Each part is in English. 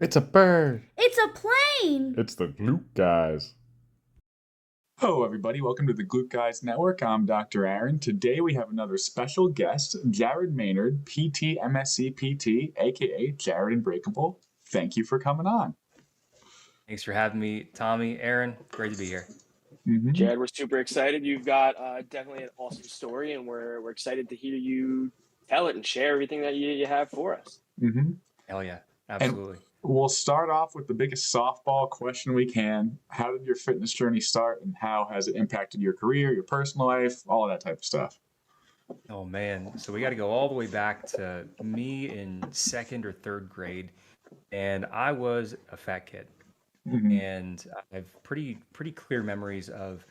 It's a bird. It's a plane! It's the Glute Guys. Hello, everybody. Welcome to the Glute Guys Network. I'm Dr. Aaron. Today we have another special guest, Jared Maynard, PT, MScPT, aka Jared Unbreakable. Thank you for coming on. Thanks for having me, Tommy, Aaron. Great to be here. Jared, we're super excited. You've got definitely an awesome story, and we're excited to hear you tell it and share everything that you have for us. Hell yeah, And absolutely. we'll start off with the biggest softball question we can. How did your fitness journey start, and how has it impacted your career, your personal life, all of that type of stuff? Oh man, so we got to go all the way back to me in second or third grade, and I was a fat kid, and I have pretty clear memories of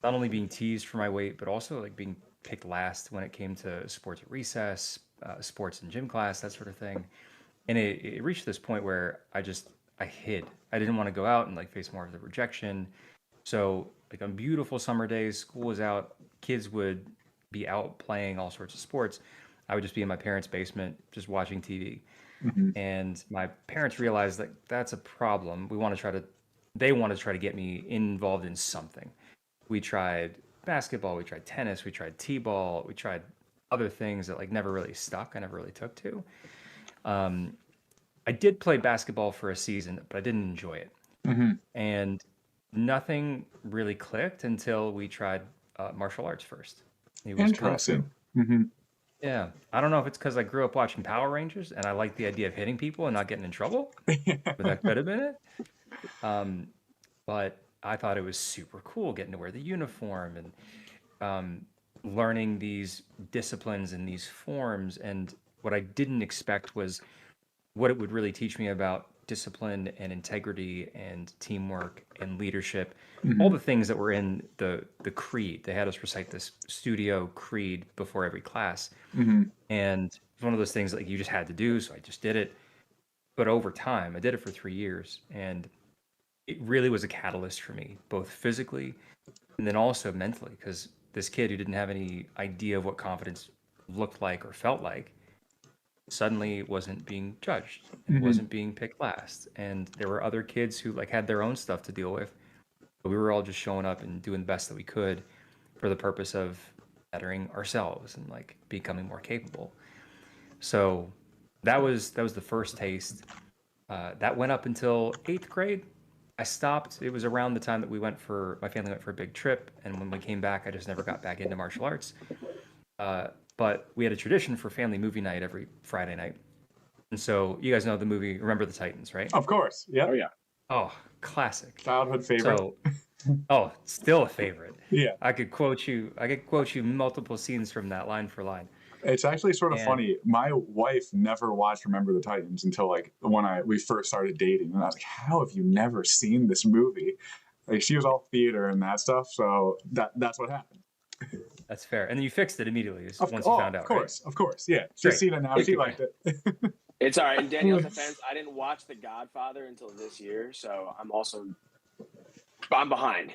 not only being teased for my weight, but also like being picked last when it came to sports at recess, sports in gym class, that sort of thing. And it reached this point where I hid. I didn't want to go out and like face more of the rejection. So like on beautiful summer days, school was out, kids would be out playing all sorts of sports. I would just be in my parents' basement just watching TV. And my parents realized that that's a problem. They want to try to get me involved in something. We tried basketball, we tried tennis, we tried t-ball, we tried other things that like never really stuck. I never really took to. Um, I did play basketball for a season, but I didn't enjoy it. And nothing really clicked until we tried martial arts first. It was kung fu. Interesting. Yeah, I don't know if it's because I grew up watching Power Rangers and I like the idea of hitting people and not getting in trouble, but that could have been it. Um, but I thought it was super cool getting to wear the uniform and learning these disciplines and these forms. And what I didn't expect was what it would really teach me about discipline and integrity and teamwork and leadership, all the things that were in the creed. They had us recite this studio creed before every class. And it's one of those things that like you just had to do, so I just did it. But over time, I did it for 3 years, and it really was a catalyst for me, both physically and then also mentally, because this kid who didn't have any idea of what confidence looked like or felt like suddenly wasn't being judged and wasn't being picked last. And there were other kids who like had their own stuff to deal with, but we were all just showing up and doing the best that we could for the purpose of bettering ourselves and like becoming more capable. So that was the first taste. That went up until eighth grade. I stopped. It was around the time that my family went for a big trip, and when we came back, I just never got back into martial arts. But we had a tradition for family movie night every Friday night. And so you guys know the movie Remember the Titans, right? Of course. Yeah. Oh yeah, Oh, classic. Childhood favorite. So, oh, still a favorite. Yeah. I could quote you multiple scenes from that line for line. It's actually sort of And funny. My wife never watched Remember the Titans until like when we first started dating, and I was like, "How have you never seen this movie?" Like she was all theater and that stuff, so that's what happened. that's fair. And then you fixed it immediately once you found out, right? Of course, yeah. She's Great. seen it now. She liked it. it's all right. In Danielle's defense, I didn't watch The Godfather until this year, so I'm behind.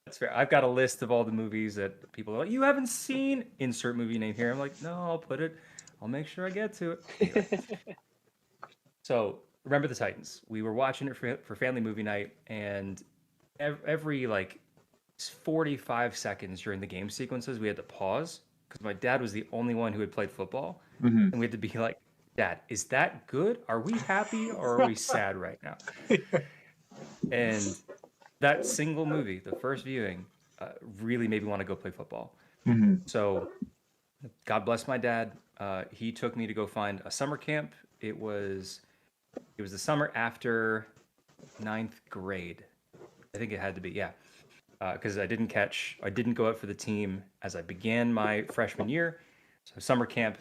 That's fair. I've got a list of all the movies that people are like, you haven't seen, insert movie name here. I'm like, no, I'll make sure I get to it. Anyway. So Remember the Titans. We were watching it for family movie night, and every like 45 seconds during the game sequences, we had to pause because my dad was the only one who had played football. And we had to be like, Dad, is that good? Are we happy or are we sad right now? And that single movie, the first viewing, really made me want to go play football. So God bless my dad. He took me to go find a summer camp. It was the summer after ninth grade. I think it had to be, yeah. Because I didn't go out for the team as I began my freshman year. So summer camp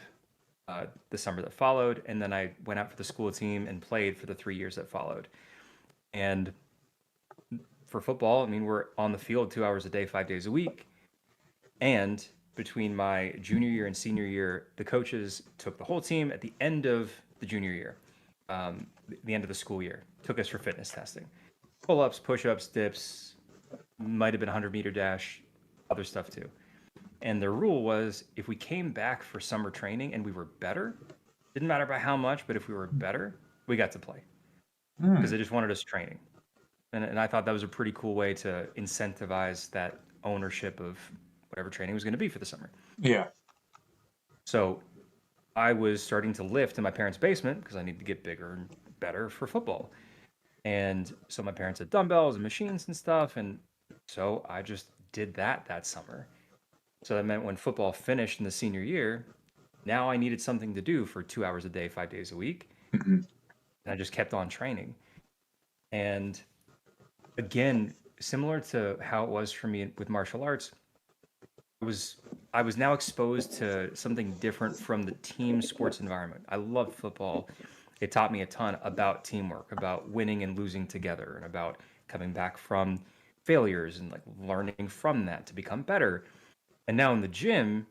the summer that followed, and then I went out for the school team and played for the 3 years that followed. And for football, I mean, we're on the field 2 hours a day, 5 days a week. And between my junior year and senior year, the coaches took the whole team at the end of the junior year, the end of the school year, took us for fitness testing. Pull-ups, push-ups, dips, might have been a 100-meter dash, other stuff too. And the rule was if we came back for summer training and we were better, didn't matter by how much, but if we were better, we got to play. because they just wanted us training. And I thought that was a pretty cool way to incentivize that ownership of whatever training was going to be for the summer. Yeah. So I was starting to lift in my parents' basement because I needed to get bigger and better for football. And so my parents had dumbbells and machines and stuff. And so I just did that summer. So that meant when football finished in the senior year, now I needed something to do for 2 hours a day, 5 days a week. Mm-hmm. And I just kept on training. And again, similar to how it was for me with martial arts, I was now exposed to something different from the team sports environment. I loved football. It taught me a ton about teamwork, about winning and losing together, and about coming back from failures and like learning from that to become better. And now in the gym,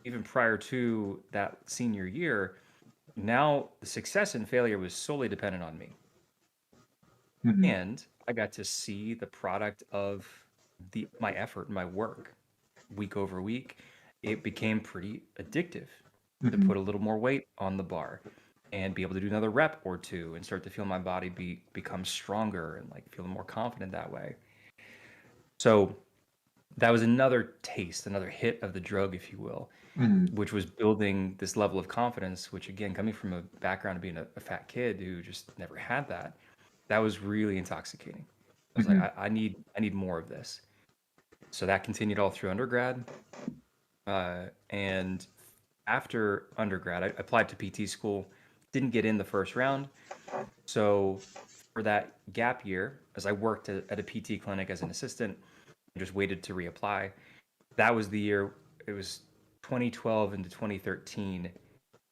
even prior to that senior year, now the success and failure was solely dependent on me. Mm-hmm. And I got to see the product of my effort, my work, week over week. It became pretty addictive to Mm-hmm. put a little more weight on the bar and be able to do another rep or two and start to feel my body become stronger and like feel more confident that way. So that was another taste, another hit of the drug, if you will, Mm-hmm. which was building this level of confidence, which again, coming from a background of being a fat kid who just never had that was really intoxicating. I was Mm-hmm. like, I need more of this. So that continued all through undergrad. And after undergrad, I applied to PT school, didn't get in the first round. So for that gap year, as I worked at a PT clinic as an assistant, I just waited to reapply. That was the year, it was 2012 into 2013.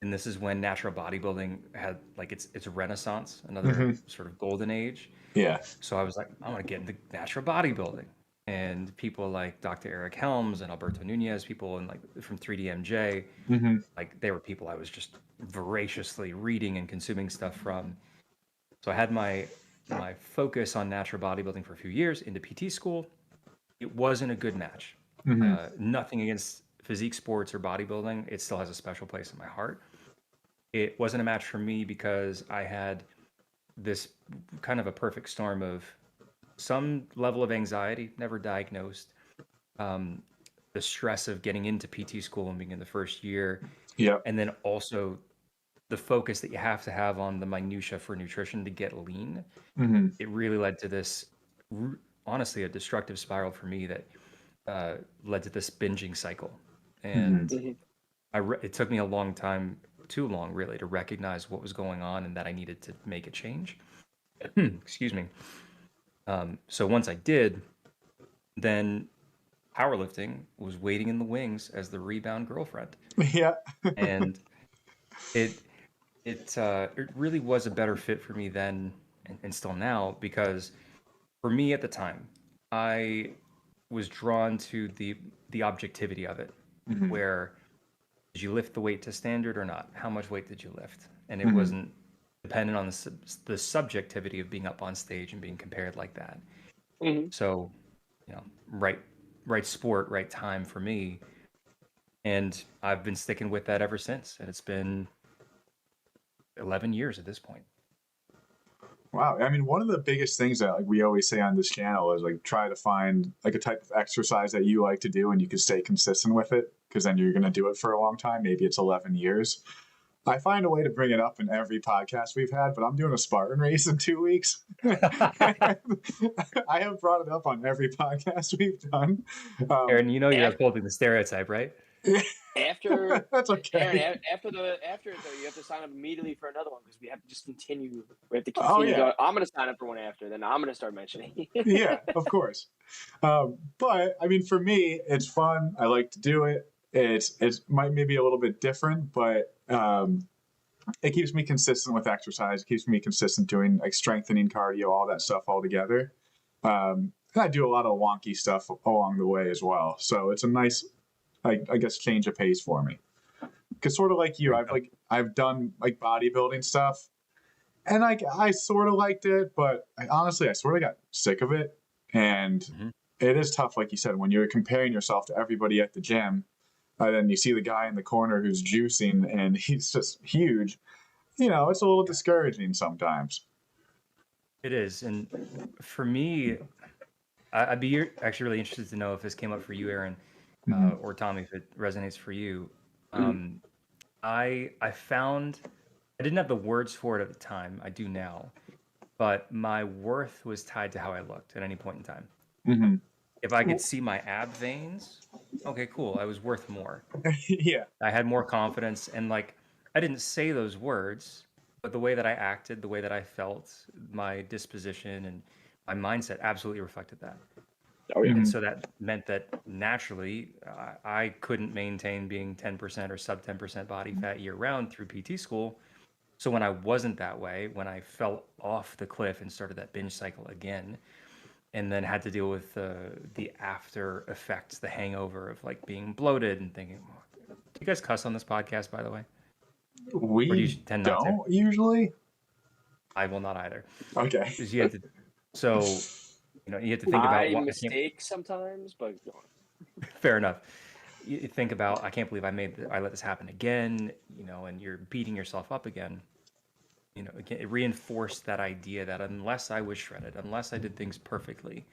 And this is when natural bodybuilding had like its renaissance, another Mm-hmm. sort of golden age. Yeah. So I was like, I want to get into natural bodybuilding. And people like Dr. Eric Helms and Alberto Nunez, people and like from 3DMJ, Mm-hmm. like they were people I was just voraciously reading and consuming stuff from. So I had my focus on natural bodybuilding for a few years into PT school. It wasn't a good match. Mm-hmm. Nothing against physique sports or bodybuilding. It still has a special place in my heart. It wasn't a match for me because I had this kind of a perfect storm of some level of anxiety, never diagnosed, the stress of getting into PT school and being in the first year, Yeah. and then also the focus that you have to have on the minutia for nutrition to get lean. Mm-hmm. It really led to this, honestly, a destructive spiral for me that led to this binging cycle. And Mm-hmm. it took me a long time, too long really, to recognize what was going on and that I needed to make a change. Excuse me. So once I did, then powerlifting was waiting in the wings as the rebound girlfriend. Yeah. And it really was a better fit for me then and still now, because for me at the time, I was drawn to the objectivity of it, Mm-hmm. where did you lift the weight to standard or not? How much weight did you lift? And it Mhm. wasn't dependent on the subjectivity of being up on stage and being compared like that. Mm-hmm. So, right sport, right time for me. And I've been sticking with that ever since. And it's been 11 years at this point. Wow. I mean, one of the biggest things that like we always say on this channel is like try to find like a type of exercise that you like to do and you can stay consistent with it, because then you're going to do it for a long time. Maybe it's 11 years. I find a way to bring it up in every podcast we've had, but I'm doing a Spartan race in 2 weeks. I have brought it up on every podcast we've done. Aaron, you know you're upholding the stereotype, right? After That's okay. Aaron, after it though, you have to sign up immediately for another one, because we have to just continue. We have to Oh, continue. yeah. Going, I'm going to sign up for one after, then I'm going to start mentioning. Yeah, of course. But I mean, for me, it's fun. I like to do it. It's might maybe a little bit different, but it keeps me consistent with exercise. It keeps me consistent doing like strengthening, cardio, all that stuff all together. And I do a lot of wonky stuff along the way as well. So it's a nice, I guess, change of pace for me. Because sort of like you, I've done like bodybuilding stuff, and like I sort of liked it, but honestly, I sort of got sick of it. And it is tough, like you said, when you're comparing yourself to everybody at the gym. And then you see the guy in the corner who's juicing and he's just huge. You know, it's a little discouraging sometimes. It is, and for me, I'd be actually really interested to know if this came up for you, Aaron, Mhm. or Tommy, if it resonates for you. Mhm. Um, I found I didn't have the words for it at the time. I do now, but my worth was tied to how I looked at any point in time. Mhm. If I could see my ab veins, okay, cool. I was worth more. Yeah. I had more confidence, and like I didn't say those words, but the way that I acted, the way that I felt, my disposition and my mindset absolutely reflected that. Oh yeah. And Mhm. so that meant that naturally I couldn't maintain being 10% or sub 10% body fat year round through PT school. So when I wasn't that way, when I fell off the cliff and started that binge cycle again, and then had to deal with the after effects, the hangover of like being bloated and thinking, do you guys cuss on this podcast, by the way? Or do you We tend not to? don't usually. I will not either. Okay. Because you had to, so, you have to think about I what I can't, mistake sometimes, but go on. fair enough. You think about, I can't believe I let this happen again, and you're beating yourself up again. Again, it reinforced that idea that unless I was shredded, unless I did things perfectly,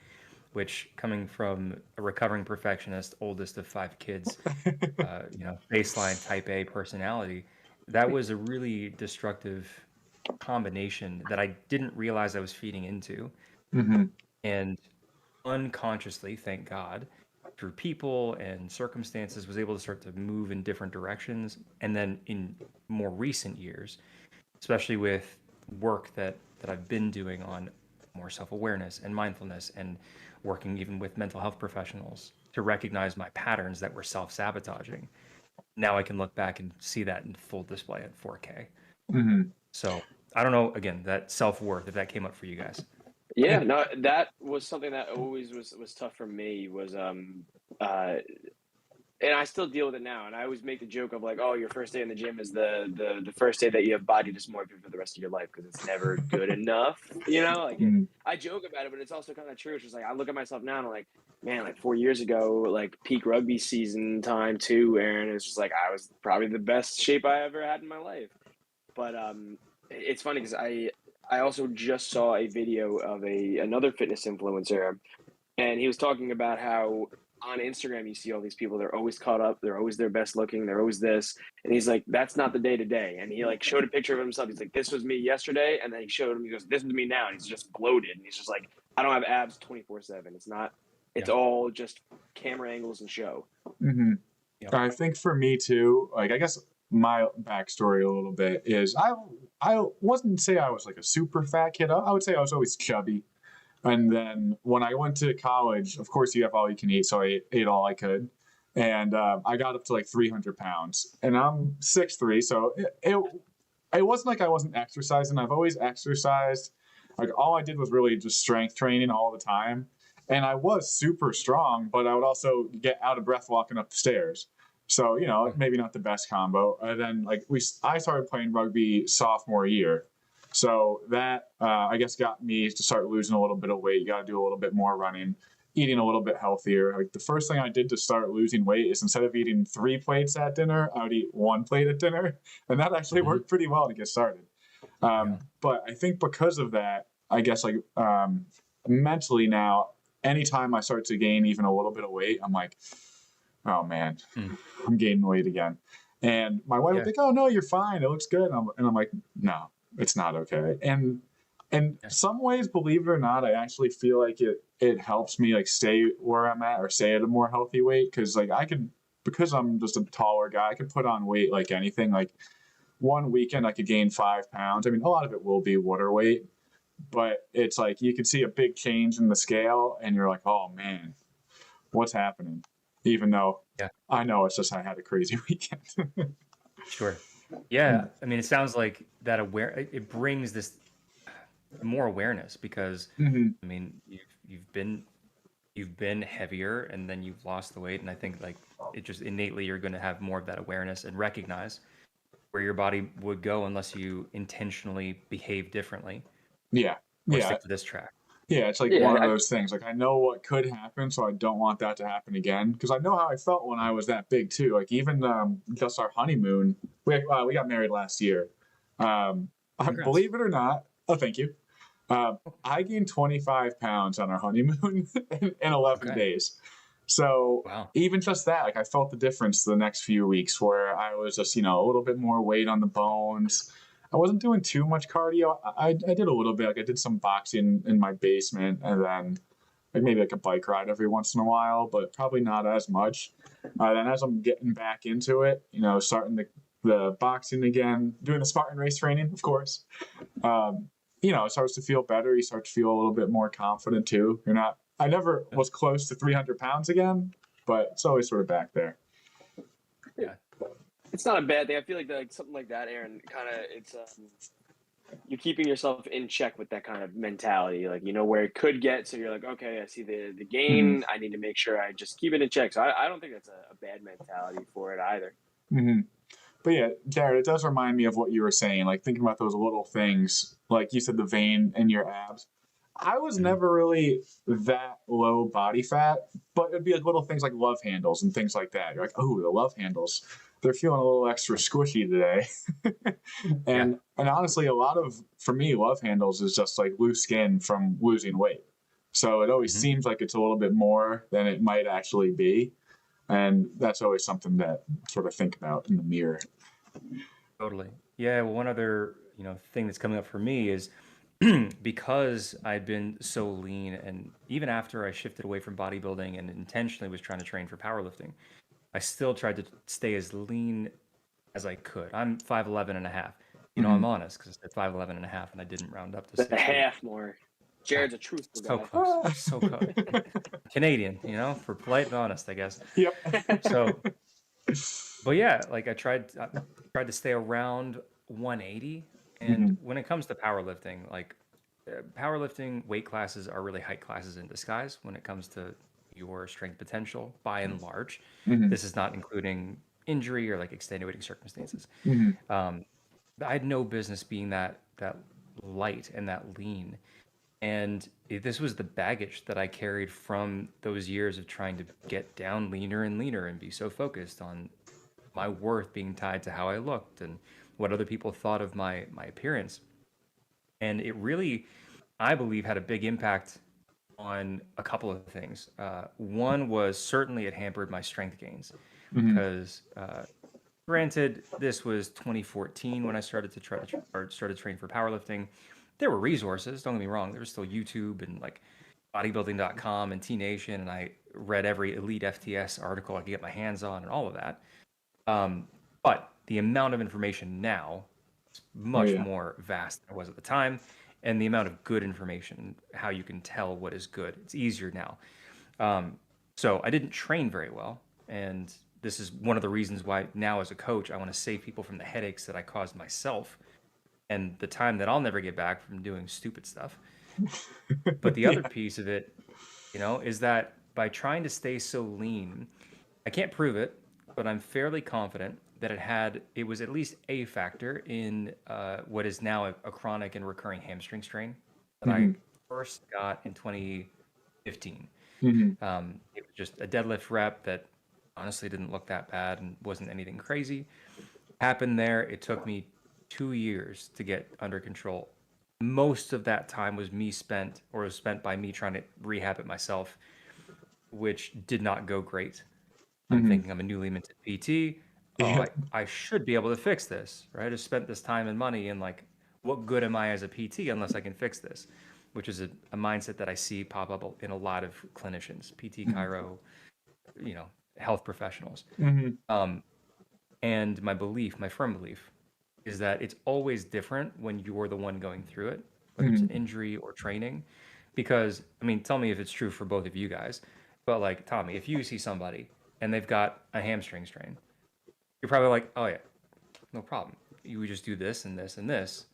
which coming from a recovering perfectionist, oldest of 5 kids, baseline type A personality, that was a really destructive combination that I didn't realize I was feeding into. Mhm. And unconsciously, thank God, through people and circumstances, was able to start to move in different directions. And then in more recent years, especially with work that I've been doing on more self-awareness and mindfulness and working even with mental health professionals to recognize my patterns that were self-sabotaging. Now I can look back and see that in full display at 4K. Mhm. So I don't know, again, that self-worth, if that came up for you guys. Yeah, no, that was something that always was tough for me was uh and I still deal with it now. And I always make the joke of like, oh, your first day in the gym is the first day that you have body dysmorphia for the rest of your life because it's never good enough. Mhm. I joke about it, but it's also kind of true. It's just like I look at myself now and I'm like, man, like 4 years ago, like peak rugby season time too, Aaron. It's just like I was probably the best shape I ever had in my life. But it's funny because I also just saw a video of another fitness influencer, and he was talking about how on Instagram you see all these people, they're always caught up, they're always their best looking, they're always this. And he's like, that's not the day to day. And he like showed a picture of himself. He's like, this was me yesterday. And then he showed him, he goes, this is me now. And he's just bloated. And he's just like, I don't have abs 24/7. It's not, it's Yeah. all just camera angles and show. Mhm. Yep. I think for me too, like I guess my backstory a little bit is I wasn't say I was like a super fat kid. I would say I was always chubby. And then when I went to college, of course you have all you can eat, so I ate all I could, and I got up to like 300 pounds, and I'm 6'3", so it wasn't like I wasn't exercising. I've always exercised. Like all I did was really just strength training all the time, and I was super strong, but I would also get out of breath walking up the stairs. So maybe not the best combo. And then I started playing rugby sophomore year, so that I guess got me to start losing a little bit of weight. You got to do a little bit more running, eating a little bit healthier. Like the first thing I did to start losing weight is instead of eating 3 plates at dinner, I would eat 1 plate at dinner, and that actually worked pretty well to get started. Yeah. But I think because of that, I guess mentally now, anytime I start to gain even a little bit of weight, I'm like, oh man, I'm gaining weight again. And my wife would think, oh no, you're fine. It looks good. And I'm like, no, it's not okay. And in some ways, believe it or not, I actually feel like it helps me like stay where I'm at or stay at a more healthy weight. Cause like because I'm just a taller guy, I could put on weight like anything. Like one weekend I could gain 5 pounds. I mean, a lot of it will be water weight, but it's like you can see a big change in the scale and you're like, oh man, what's happening? Even though I know it's just I had a crazy weekend. Sure. Yeah. I mean, it sounds like that it brings this more awareness because Mm-hmm. I mean, you've been heavier and then you've lost the weight, and I think like it just innately you're going to have more of that awareness and recognize where your body would go unless you intentionally behave differently Yeah. or Yeah. stick to this track. Yeah, it's like one of those things. Like I know what could happen, so I don't want that to happen again. Because I know how I felt when I was that big too. Like even just our honeymoon, we got married last year. Congrats. Believe it or not, oh thank you. I gained 25 pounds on our honeymoon in 11 Okay. days. So Wow. even just that, like I felt the difference the next few weeks where I was just, a little bit more weight on the bones. I wasn't doing too much cardio. I did a little bit. Like I did some boxing in my basement and then like maybe like a bike ride every once in a while, but probably not as much. Then as I'm getting back into it, starting the boxing again, doing the Spartan race training, of course. Um, it starts to feel better. You start to feel a little bit more confident too. I never was close to 300 pounds again, but it's always sort of back there. Yeah. It's not a bad thing. I feel like something like that, Aaron, kind of it's you're keeping yourself in check with that kind of mentality. Like you know where it could get, so you're like, okay, I see the gain. I need to make sure I just keep it in check. So I don't think that's a bad mentality for it either. Mm-hmm. But yeah, Jared, it does remind me of what you were saying, like thinking about those little things, like you said, the vein in your abs. I was never really that low body fat, but it'd be like little things like love handles and things like that. You're like, oh, the love handles, they're feeling a little extra squishy today. and honestly, for me, love handles is just like loose skin from losing weight. So it always seems like it's a little bit more than it might actually be. And that's always something that I sort of think about in the mirror. Totally. Yeah. Well, one other thing that's coming up for me is because I'd been so lean, and even after I shifted away from bodybuilding and intentionally was trying to train for powerlifting, I still tried to stay as lean as I could. I'm 5'11 and a half. I'm honest because I said 5'11 and a half and I didn't round up to 6 The half more. Jared's a truthful So guy. close. So close. Canadian, for polite and honest, I guess. Yep. So, but yeah, like I tried to stay around 180. And when it comes to powerlifting, like powerlifting weight classes are really height classes in disguise when it comes to your strength potential by and large. This is not including injury or like extenuating circumstances. I had no business being that light and that lean. And this was the baggage that I carried from those years of trying to get down leaner and leaner and be so focused on my worth being tied to how I looked and what other people thought of my appearance. And it really, I believe, had a big impact on a couple of things. One was certainly it hampered my strength gains because, granted, this was 2014 when I started to started training for powerlifting. There were resources, don't get me wrong. There was still YouTube and like bodybuilding.com and T Nation, and I read every Elite FTS article I could get my hands on and all of that. But the amount of information now is much more vast than it was at the time, and the amount of good information, how you can tell what is good, it's easier now. So I didn't train very well, and this is one of the reasons why now as a coach, I want to save people from the headaches that I caused myself and the time that I'll never get back from doing stupid stuff. But the other piece of it, is that by trying to stay so lean, I can't prove it, but I'm fairly confident that it was at least a factor in what is now a chronic and recurring hamstring strain that I first got in 2015. It was just a deadlift rep that honestly didn't look that bad and wasn't anything crazy. Happened there. It took me 2 years to get under control. Most of that time was spent by me trying to rehab it myself, which did not go great. I'm thinking I'm a newly minted PT. I should be able to fix this, right? I spent this time and money and like, what good am I as a PT unless I can fix this? Which is a mindset that I see pop up in a lot of clinicians, PT, chiro, health professionals. And my firm belief is that it's always different when you're the one going through it, whether it's an injury or training. Because, tell me if it's true for both of you guys, but like, Tommy, if you see somebody and they've got a hamstring strain, you're probably like, oh yeah, no problem. You would just do this and this and this.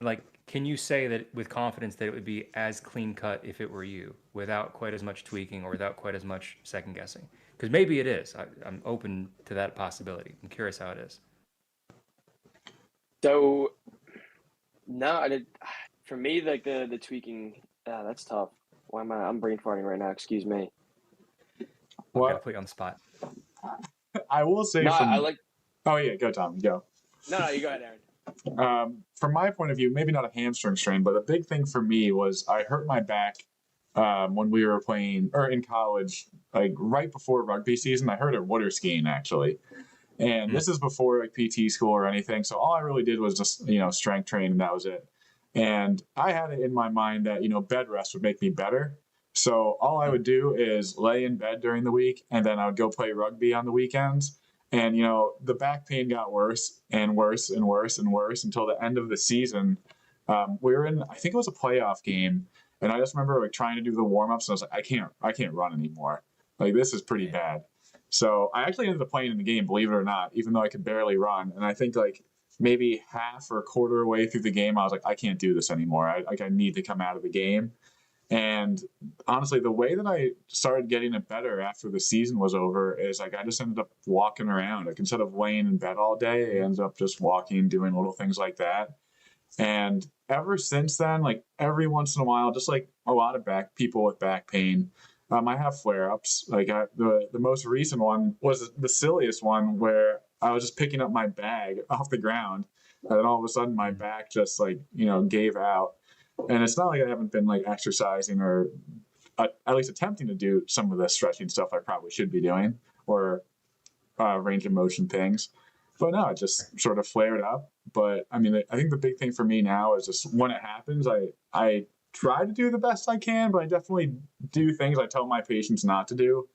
Like, can you say that with confidence that it would be as clean cut if it were you, without quite as much tweaking or without quite as much second guessing? Because maybe it is. I'm open to that possibility. I'm curious how it is. So, no, for me, like the tweaking, that's tough. Why am I'm brain farting right now? Excuse me. I've got to put you on the spot. I will say I like. Oh yeah, go Tom, go. No, you go ahead, Aaron. From my point of view, maybe not a hamstring strain, but a big thing for me was I hurt my back when we were playing or in college, like right before rugby season. I hurt it water skiing actually. And this is before like PT school or anything. So all I really did was just, strength training, and that was it. And I had it in my mind that, bed rest would make me better. So all I would do is lay in bed during the week, and then I would go play rugby on the weekends. And, the back pain got worse and worse and worse and worse until the end of the season. We were in, I think it was a playoff game. And I just remember like trying to do the warm ups. And I was like, I can't run anymore. Like, this is pretty bad. So I actually ended up playing in the game, believe it or not, even though I could barely run. And I think like maybe half or a quarter way through the game, I was like, I can't do this anymore. I need to come out of the game. And honestly, the way that I started getting it better after the season was over is like I just ended up walking around. Like instead of laying in bed all day, I ended up just walking, doing little things like that. And ever since then, like every once in a while, just like a lot of people with back pain, I have flare-ups. Like the most recent one was the silliest one where I was just picking up my bag off the ground, and then all of a sudden my back just like gave out. And it's not like I haven't been like exercising or at least attempting to do some of the stretching stuff I probably should be doing, or range of motion things. But no, it just sort of flared up. But I mean, I think the big thing for me now is just when it happens, I try to do the best I can, but I definitely do things I tell my patients not to do.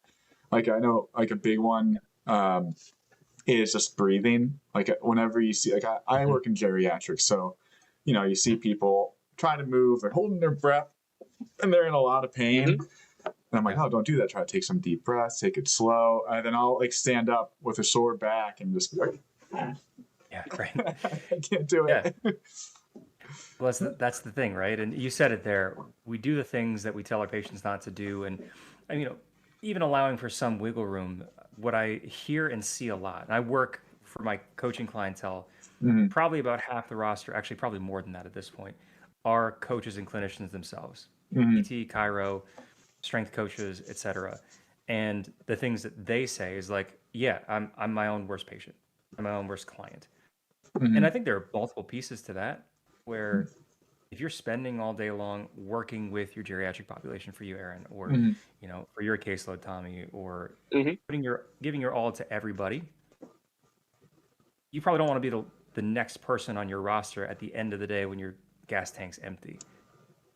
Like I know like a big one is just breathing. Like whenever you see, like I work in geriatrics, so you see people try to move, they're holding their breath, and they're in a lot of pain. And I'm like, oh, don't do that. Try to take some deep breaths, take it slow. And then I'll like stand up with a sore back and just be like, Yeah, right. I can't do it. Yeah. Well, that's the thing, right? And you said it there. We do the things that we tell our patients not to do, and even allowing for some wiggle room. What I hear and see a lot, and I work for my coaching clientele, probably about half the roster, actually probably more than that at this point, are coaches and clinicians themselves, PT, chiro, strength coaches, etc. And the things that they say is like, yeah, I'm my own worst patient. I'm my own worst client. And I think there are multiple pieces to that, where if you're spending all day long working with your geriatric population, for you, Aaron, or for your caseload, Tommy, or giving your all to everybody, you probably don't want to be the next person on your roster at the end of the day when your gas tank's empty. You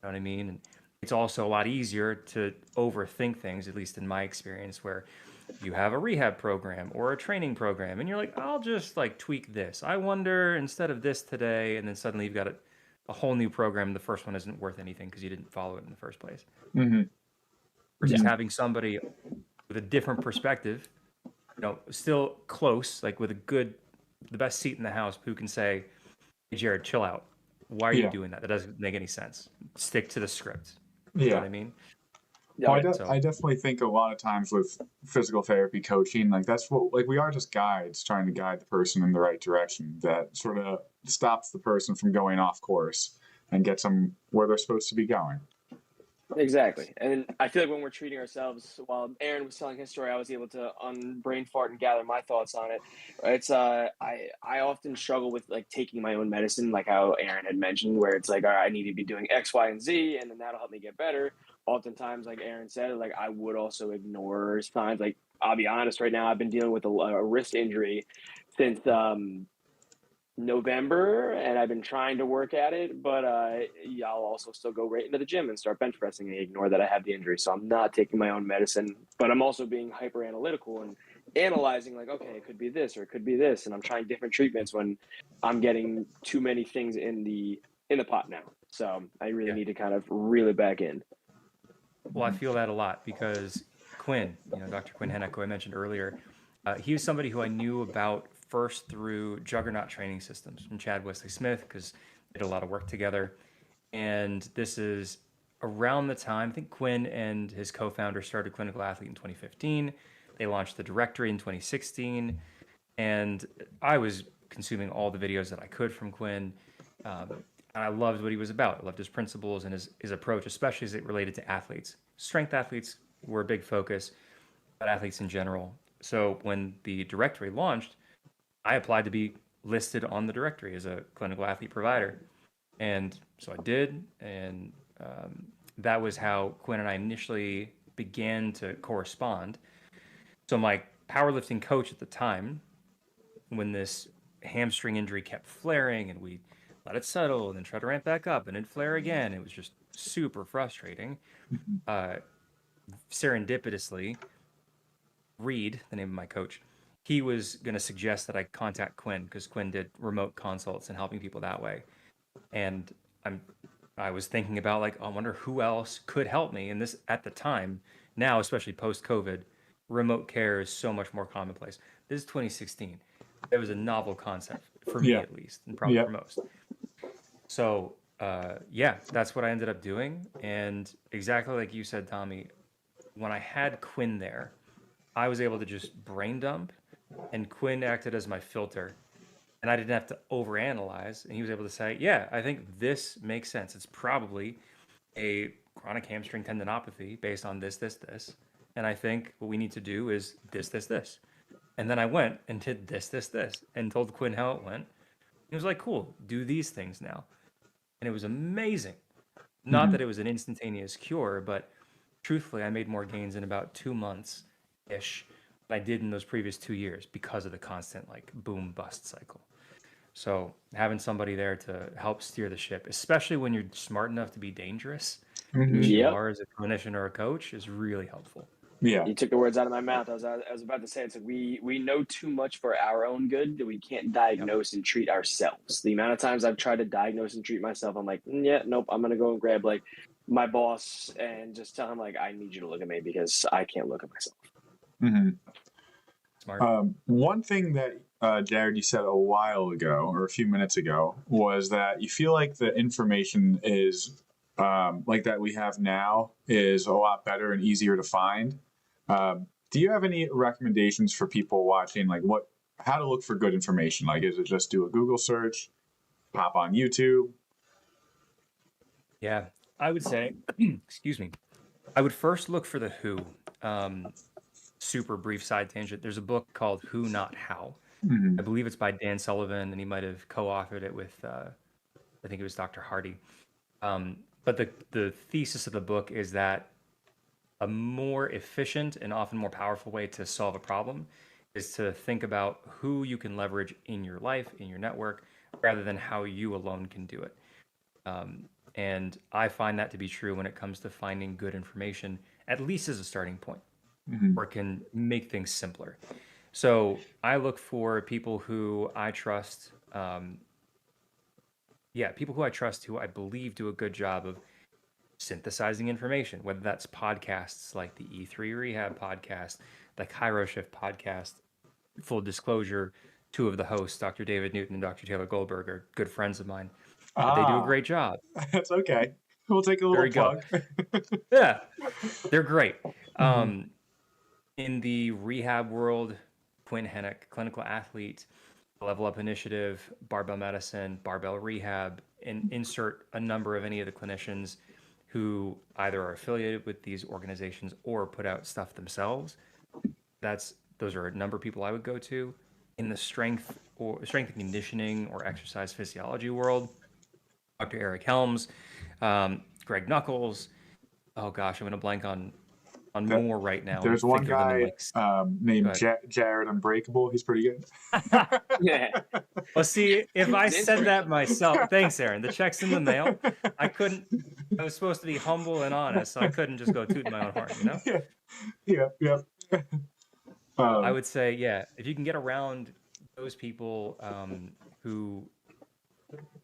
know what I mean? And it's also a lot easier to overthink things, at least in my experience, where you have a rehab program or a training program and you're like, I'll just like tweak this. I wonder instead of this today, and then suddenly you've got a whole new program. The first one isn't worth anything because you didn't follow it in the first place. Versus having somebody with a different perspective, still close, like with the best seat in the house, who can say, hey, Jared, chill out. Why are you doing that? That doesn't make any sense. Stick to the script. You know what I mean? Well, I definitely think a lot of times with physical therapy coaching, like that's what, like we are just guides trying to guide the person in the right direction that sort of stops the person from going off course and gets them where they're supposed to be going. Exactly. And I feel like when we're treating ourselves, while Aaron was telling his story, I was able to brain fart and gather my thoughts on it. It's I often struggle with like taking my own medicine, like how Aaron had mentioned, where it's like, all right, I need to be doing X, Y, and Z, and then that'll help me get better. Oftentimes, like Aaron said, like I would also ignore times. Like I'll be honest, right now I've been dealing with a wrist injury since November, and I've been trying to work at it, but I'll also still go right into the gym and start bench pressing and ignore that I have the injury. So I'm not taking my own medicine, but I'm also being hyper analytical and analyzing like, okay, it could be this or it could be this, and I'm trying different treatments when I'm getting too many things in the pot now. So I really need to kind of reel it back in. Well, I feel that a lot because Quinn, Dr. Quinn Hennick, who I mentioned earlier, he was somebody who I knew about first through Juggernaut Training Systems from Chad Wesley Smith, because they did a lot of work together. And this is around the time, I think Quinn and his co-founder started Clinical Athlete in 2015. They launched the directory in 2016. And I was consuming all the videos that I could from Quinn. And I loved what he was about. I loved his principles and his approach, especially as it related to athletes. Strength athletes were a big focus, but athletes in general. So when the directory launched, I applied to be listed on the directory as a clinical athlete provider. And so I did, and that was how Quinn and I initially began to correspond. So my powerlifting coach at the time, when this hamstring injury kept flaring and we let it settle and then try to ramp back up and it'd flare again, it was just super frustrating. Serendipitously, Reed, the name of my coach, he was going to suggest that I contact Quinn because Quinn did remote consults and helping people that way. And I was thinking about like, I wonder who else could help me. And this at the time, now especially post COVID, remote care is so much more commonplace. This is 2016. It was a novel concept for me at least, and probably for most. So yeah, that's what I ended up doing. And exactly like you said, Tommy, when I had Quinn there, I was able to just brain dump, and Quinn acted as my filter. And I didn't have to overanalyze. And he was able to say, yeah, I think this makes sense. It's probably a chronic hamstring tendinopathy based on this. And I think what we need to do is this. And then I went and did this, and told Quinn how it went. He was like, cool, do these things now. And it was amazing. Not that it was an instantaneous cure, but truthfully, I made more gains in about 2 months-ish than I did in those previous 2 years because of the constant like boom bust cycle. So having somebody there to help steer the ship, especially when you're smart enough to be dangerous, which you are as a clinician or a coach, is really helpful. Yeah. You took the words out of my mouth. I was about to say, it's like we know too much for our own good that we can't diagnose and treat ourselves. The amount of times I've tried to diagnose and treat myself, I'm like, yeah, nope, I'm gonna go and grab like my boss and just tell him like, I need you to look at me because I can't look at myself. Smart. One thing that Jared, you said a while ago or a few minutes ago was that you feel like the information is like that we have now is a lot better and easier to find. Do you have any recommendations for people watching, like how to look for good information? Like, is it just do a Google search, pop on YouTube? Yeah, I would say, excuse me, I would first look for the who. Super brief side tangent. There's a book called Who Not How. I believe it's by Dan Sullivan, and he might have co-authored it with, I think it was Dr. Hardy. But the thesis of the book is that a more efficient and often more powerful way to solve a problem is to think about who you can leverage in your life, in your network, rather than how you alone can do it. And I find that to be true when it comes to finding good information, at least as a starting point, or can make things simpler. So I look for people who I trust. People who I trust, who I believe do a good job of synthesizing information, whether that's podcasts like the E3 Rehab podcast, the Cairo Shift podcast. Full disclosure, two of the hosts, Dr. David Newton and Dr. Taylor Goldberg, are good friends of mine. They do a great job. That's okay. We'll take a little plug. Yeah, they're great. In the rehab world, Quinn Hennick, clinical athlete, Level Up Initiative, Barbell Medicine, Barbell Rehab, and insert a number of any of the clinicians who either are affiliated with these organizations or put out stuff themselves. Those are a number of people I would go to. In the strength and conditioning or exercise physiology world, Dr. Eric Helms, Greg Knuckles. Oh gosh, I'm going to blank on more right now. There's one guy named Jared Unbreakable. He's pretty good. Yeah. Well, see, if I said that myself, thanks, Aaron. The check's in the mail. I was supposed to be humble and honest, so I couldn't just go tooting my own horn, you know? Yeah. I would say, if you can get around those people who,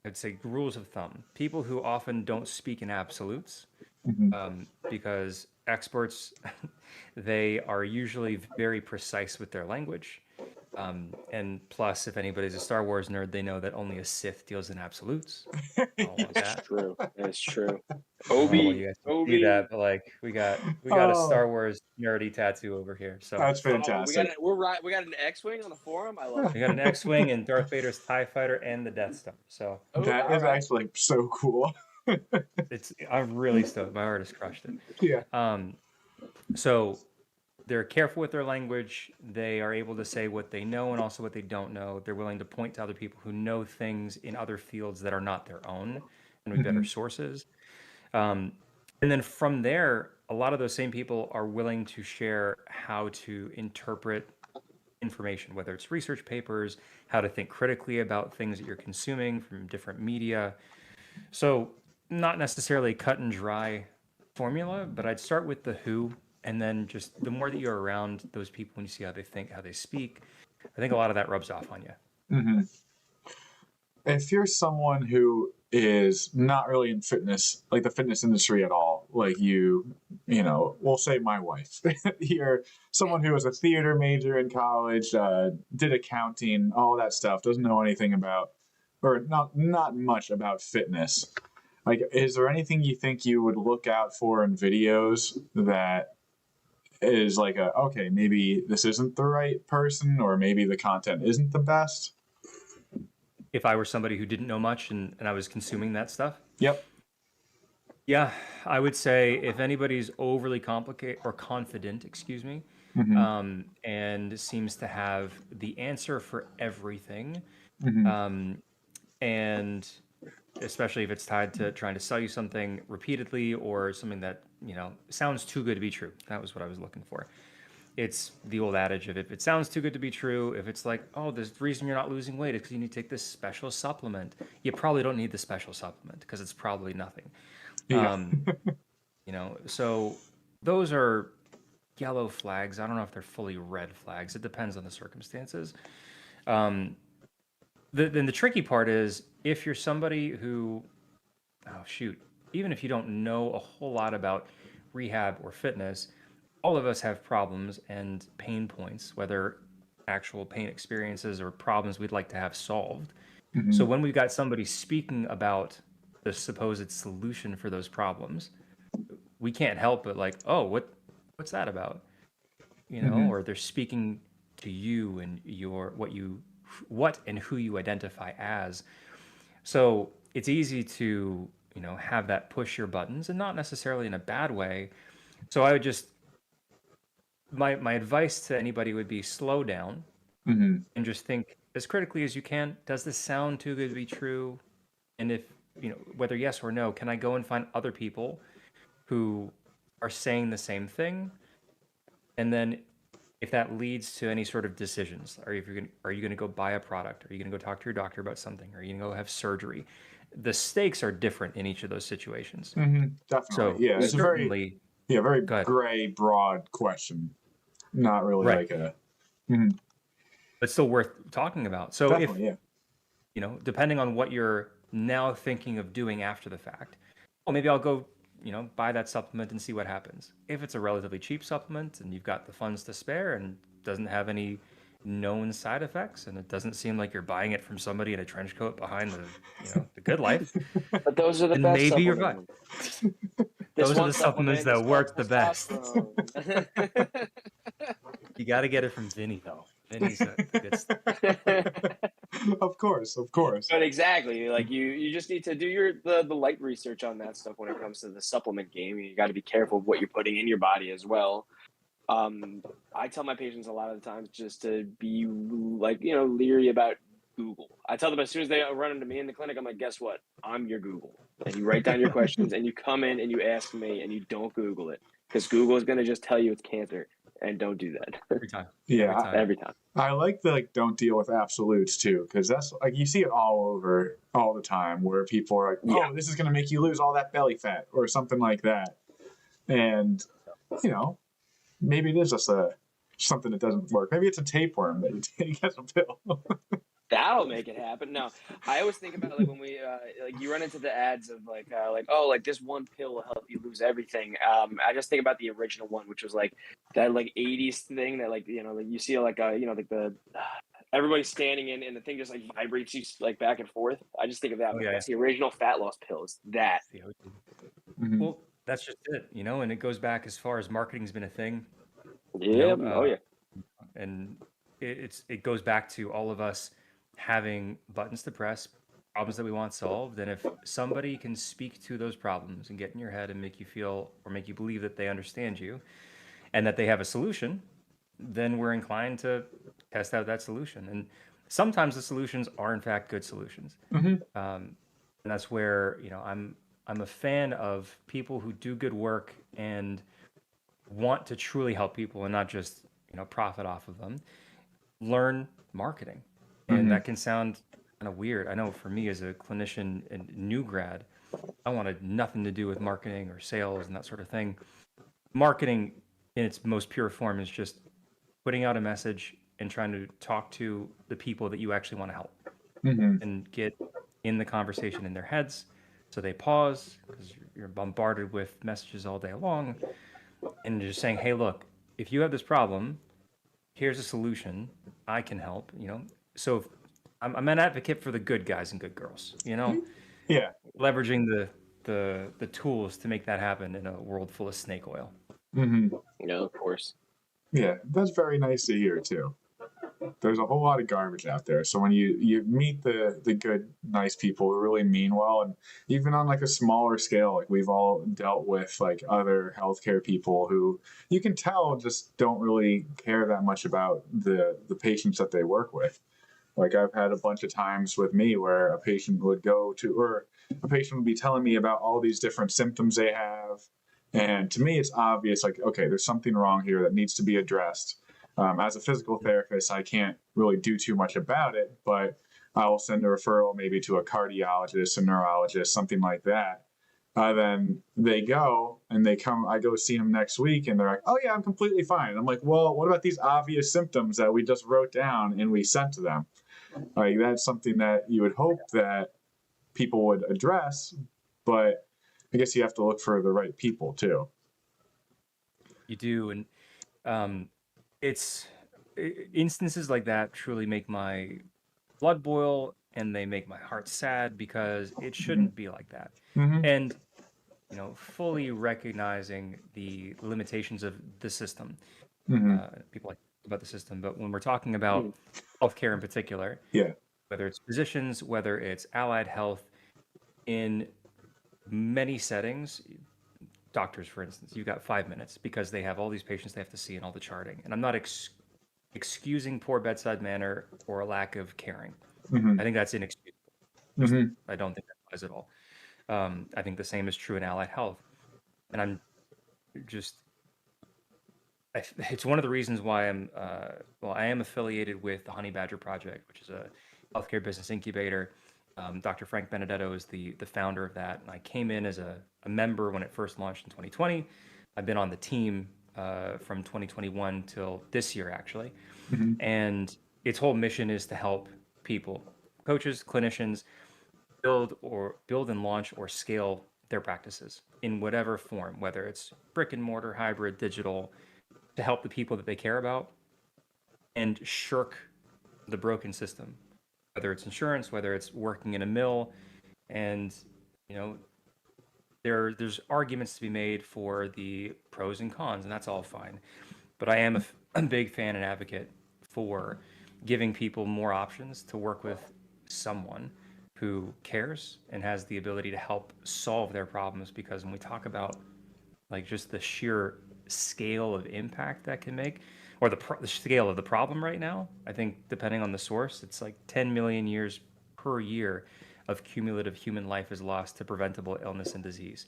I'd say, rules of thumb, people who often don't speak in absolutes, because experts, they are usually very precise with their language. And plus, if anybody's a Star Wars nerd, they know that only a Sith deals in absolutes. That's true. That's true. You guys can see that, but like we got a Star Wars nerdy tattoo over here. So that's fantastic. We got an X-wing on the forum. I love it. We got an X-wing and Darth Vader's TIE fighter and the Death Star. So that is actually so cool. I'm really stoked. My artist crushed it. Yeah. So they're careful with their language. They are able to say what they know and also what they don't know. They're willing to point to other people who know things in other fields that are not their own and with better sources. And then from there, a lot of those same people are willing to share how to interpret information, whether it's research papers, how to think critically about things that you're consuming from different media. So, not necessarily a cut and dry formula, but I'd start with the who, and then just the more that you're around those people and you see how they think, how they speak, I think a lot of that rubs off on you. If you're someone who is not really in fitness, like the fitness industry at all, like we'll say my wife, you're someone who was a theater major in college, did accounting, all that stuff, doesn't know anything about, or not much about fitness. Like, is there anything you think you would look out for in videos that is like okay, maybe this isn't the right person, or maybe the content isn't the best? If I were somebody who didn't know much and I was consuming that stuff, Yep. yeah, I would say if anybody's overly complicated or confident, excuse me, and seems to have the answer for everything, and especially if it's tied to trying to sell you something repeatedly or something that sounds too good to be true. That was what I was looking for. It's the old adage of if it sounds too good to be true, if it's like, oh, the reason you're not losing weight is because you need to take this special supplement. You probably don't need the special supplement because it's probably nothing. Yeah. So those are yellow flags. I don't know if they're fully red flags. It depends on the circumstances. Then the tricky part is if you're somebody who, even if you don't know a whole lot about rehab or fitness, all of us have problems and pain points, whether actual pain experiences or problems we'd like to have solved. So when we've got somebody speaking about the supposed solution for those problems, we can't help but like, oh, what's that about? Or they're speaking to you and what and who you identify as. So it's easy to, have that push your buttons, and not necessarily in a bad way. So I would just, my advice to anybody would be slow down and just think as critically as you can. Does this sound too good to be true? And if, whether yes or no, can I go and find other people who are saying the same thing? And then if that leads to any sort of decisions, are you going to go buy a product? Are you going to go talk to your doctor about something? Are you going to go have surgery? The stakes are different in each of those situations. Definitely. So yeah, it's certainly, a very gray, broad question. Not really like a... but still worth talking about. So definitely, depending on what you're now thinking of doing after the fact, well, maybe I'll go, buy that supplement and see what happens. If it's a relatively cheap supplement and you've got the funds to spare and doesn't have any known side effects, and it doesn't seem like you're buying it from somebody in a trench coat behind the good life, but those are the best maybe you're supplements. right. Those are the supplements that work the best. You got to get it from Vinny, though. Vinny's the good stuff. Of course. But exactly, like you just need to do the light research on that stuff when it comes to the supplement game. You got to be careful of what you're putting in your body as well. I tell my patients a lot of the times just to be like, leery about Google. I tell them as soon as they run into me in the clinic, I'm like, guess what? I'm your Google. And you write down your questions and you come in and you ask me and you don't Google it, because Google is going to just tell you it's cancer, and don't do that. Every time. Yeah. Every time. I like the don't deal with absolutes too, because that's like you see it all the time where people are like, oh, this is going to make you lose all that belly fat or something like that. And, maybe it is just something that doesn't work. Maybe it's a tapeworm that you take as a pill. That'll make it happen. No, I always think about like when we you run into the ads of like this one pill will help you lose everything. I just think about the original one, which was like that like 80s thing that like you see like the everybody's standing in and the thing just like vibrates you like back and forth. I just think of that. That's the original fat loss pills. That. Well, that's just it, and it goes back as far as marketing's been a thing. Yeah. And it goes back to all of us having buttons to press, problems that we want solved. And if somebody can speak to those problems and get in your head and make you feel or make you believe that they understand you, and that they have a solution, then we're inclined to test out that solution. And sometimes the solutions are in fact good solutions. Mhm. And that's where, I'm a fan of people who do good work and want to truly help people and not just, profit off of them. Learn marketing. And that can sound kind of weird. I know for me as a clinician and new grad, I wanted nothing to do with marketing or sales and that sort of thing. Marketing in its most pure form is just putting out a message and trying to talk to the people that you actually want to help and get in the conversation in their heads so they pause because you're bombarded with messages all day long, and just saying, hey, look, if you have this problem, here's a solution. I can help, So I'm an advocate for the good guys and good girls, Yeah. leveraging the tools to make that happen in a world full of snake oil. Yeah, of course. Yeah, that's very nice to hear too. There's a whole lot of garbage out there. So when you meet the good, nice people who really mean well, and even on like a smaller scale, like we've all dealt with like other healthcare people who you can tell just don't really care that much about the patients that they work with. Like I've had a bunch of times with me where a patient would be telling me about all these different symptoms they have. And to me, it's obvious, like, okay, there's something wrong here that needs to be addressed. As a physical therapist, I can't really do too much about it, but I will send a referral maybe to a cardiologist, a neurologist, something like that. Then they go and they come, I go see them next week and they're like, oh yeah, I'm completely fine. And I'm like, well, what about these obvious symptoms that we just wrote down and we sent to them? Like that's something that you would hope that people would address, but I guess you have to look for the right people too. You do, and it's instances like that truly make my blood boil and they make my heart sad because it shouldn't be like that. And fully recognizing the limitations of the system. People like about the system, but when we're talking about healthcare in particular, whether it's physicians, whether it's allied health, in many settings, doctors, for instance, you've got 5 minutes because they have all these patients they have to see and all the charting. And I'm not excusing poor bedside manner or a lack of caring. I think that's inexcusable. I don't think that applies at all. I think the same is true in allied health. And I'm just, it's one of the reasons why I am affiliated with the Honey Badger Project, which is a healthcare business incubator. Dr. Frank Benedetto is the founder of that. And I came in as a member when it first launched in 2020. I've been on the team from 2021 till this year, actually. And its whole mission is to help people, coaches, clinicians, build and launch or scale their practices in whatever form, whether it's brick and mortar, hybrid, digital, to help the people that they care about and shirk the broken system, whether it's insurance, whether it's working in a mill. And, there's arguments to be made for the pros and cons, and that's all fine. But I am a big fan and advocate for giving people more options to work with someone who cares and has the ability to help solve their problems. Because when we talk about like just the sheer scale of impact that can make, or the scale of the problem right now, I think depending on the source, it's like 10 million years per year of cumulative human life is lost to preventable illness and disease.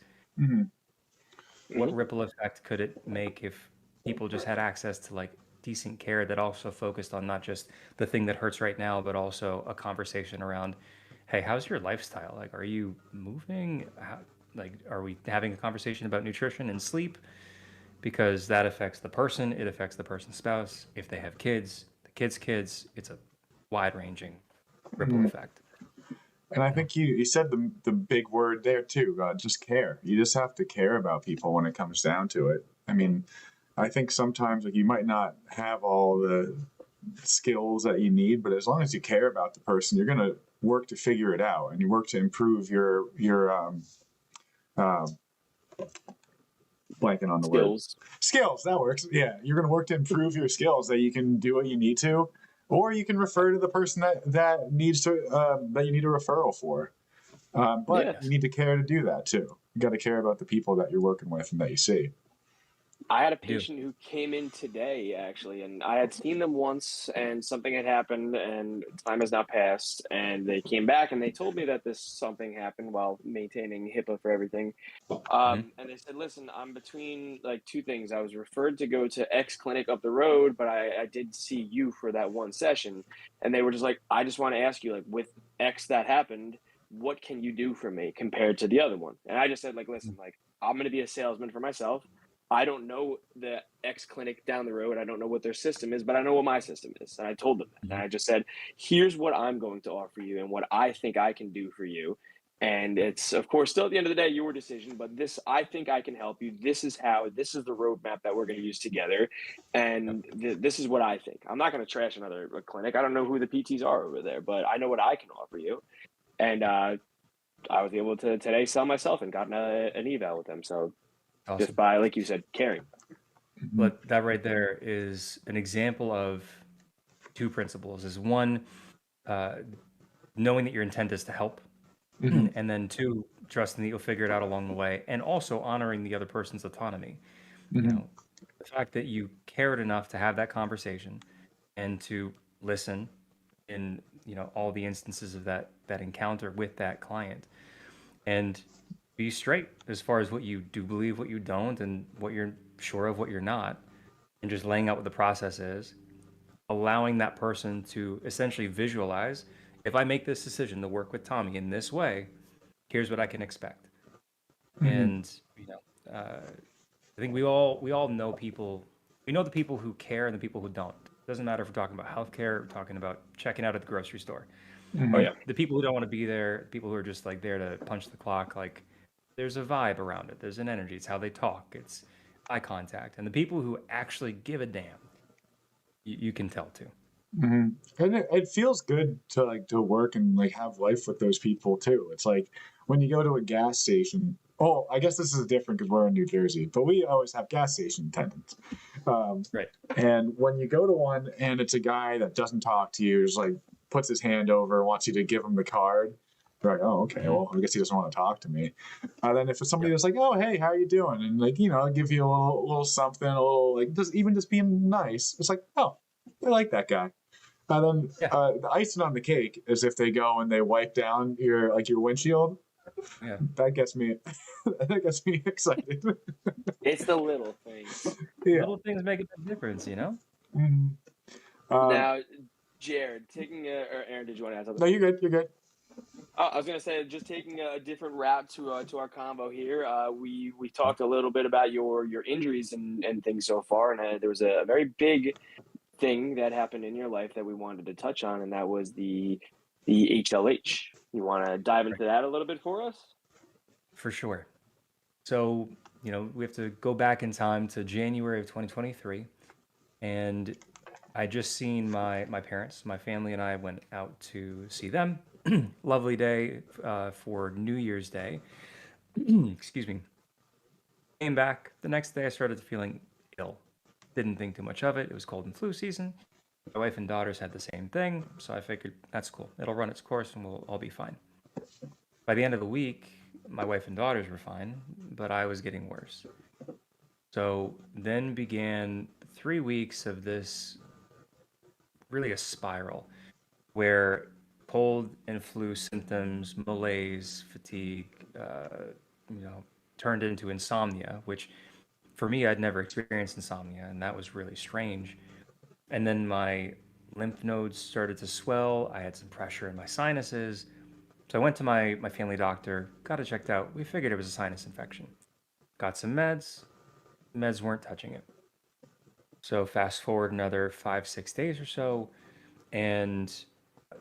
What ripple effect could it make if people just had access to like decent care that also focused on not just the thing that hurts right now, but also a conversation around, hey, how's your lifestyle? Like, are you moving? Are we having a conversation about nutrition and sleep? Because that affects the person, it affects the person's spouse. If they have kids, the kids, it's a wide-ranging ripple effect. And I think you said the big word there too, just care. You just have to care about people when it comes down to it. I mean, I think sometimes like you might not have all the skills that you need, but as long as you care about the person, you're going to work to figure it out, and you work to improve your blanking on the Skills. Skills, that works. Yeah, you're going to work to improve your skills that you can do what you need to, or you can refer to the person that needs to that you need a referral for. But you need to care to do that too. You got to care about the people that you're working with and that you see. I had a I do. patient who came in today, actually, and I had seen them once, and something had happened, and time has now passed, and they came back, and they told me that this something happened while maintaining HIPAA for everything. Mhm. And they said, "Listen, I'm between like two things. I was referred to go to X clinic up the road, but I did see you for that one session." And they were just like, "I just want to ask you, like, with X that happened, what can you do for me compared to the other one?" And I just said, like, "Listen, like, I'm going to be a salesman for myself. I don't know the X clinic down the road. I don't know what their system is, but I know what my system is." And I told them that. Mhm. And I just said, "Here's what I'm going to offer you and what I think I can do for you. And it's, of course, still at the end of the day, your decision, but this, I think I can help you. This is how, this is the roadmap that we're going to use together. Yep. And this is what I think. I'm not going to trash another clinic. I don't know who the PTs are over there, but I know what I can offer you." And I was able to today sell myself and got an eval with them. So just Awesome. by, like you said, caring. But that right there is an example of two principles. Is one, uh, knowing that your intent is to help, Mhm. and then two, trusting that you'll figure it out along the way, and also honoring the other person's autonomy. You Mhm. know, the fact that you cared enough to have that conversation and to listen in, all the instances of that encounter with that client, and be straight as far as what you do believe, what you don't, and what you're sure of, what you're not, and just laying out what the process is, allowing that person to essentially visualize, if I make this decision to work with Tommy in this way, here's what I can expect. Mhm. And I think we all know people. We know the people who care and the people who don't. Doesn't matter if we're talking about healthcare, we're talking about checking out at the grocery store. Oh, Mhm. yeah. The people who don't want to be there, people who are just like there to punch the clock, like there's a vibe around it. There's an energy. It's how they talk. It's eye contact. And the people who actually give a damn, you can tell too. Mhm. And it feels good to work and like have life with those people too. It's like when you go to a gas station. Oh, I guess this is different because we're in New Jersey, but we always have gas station attendants. Um, Right. and when you go to one and it's a guy that doesn't talk to you, just like puts his hand over, wants you to give him the card. You're like, oh, okay, Hmm. well, I guess he doesn't want to talk to me. Then if it's somebody Yep. that's like, oh, hey, how you doing? And like, give you a little something, a little like just being nice. It's like, oh, I like that guy. And then Yeah. the icing on the cake is if they go and they wipe down your windshield. Yeah. That gets me that gets me excited. It's the little things. Yeah. Little things make a big difference. Mhm. Um, Now, Jared, taking or Aaron, did you want to add something? no, you're good. You're good. I was gonna say, just taking a different route to our combo here. We talked a little bit about your injuries and things so far, and there was a very big thing that happened in your life that we wanted to touch on, and that was the HLH. You want to dive Right. into that a little bit for us? For sure. So, we have to go back in time to January of 2023. And I just seen my parents, my family, and I went out to see them. Lovely day for New Year's Day. Excuse me. Came back. The next day, I started feeling ill. Didn't think too much of it. It was cold and flu season. My wife and daughters had the same thing. So I figured that's cool. It'll run its course and we'll all be fine. By the end of the week, my wife and daughters were fine, but I was getting worse. So then began 3 weeks of this, really a spiral where cold and flu symptoms, malaise, fatigue, turned into insomnia, which for me, I'd never experienced insomnia, and that was really strange. And then my lymph nodes started to swell. I had some pressure in my sinuses. So I went to my family doctor, got it checked out. We figured it was a sinus infection. Got some meds. Meds weren't touching it. So fast forward another 5, 6 days or so, and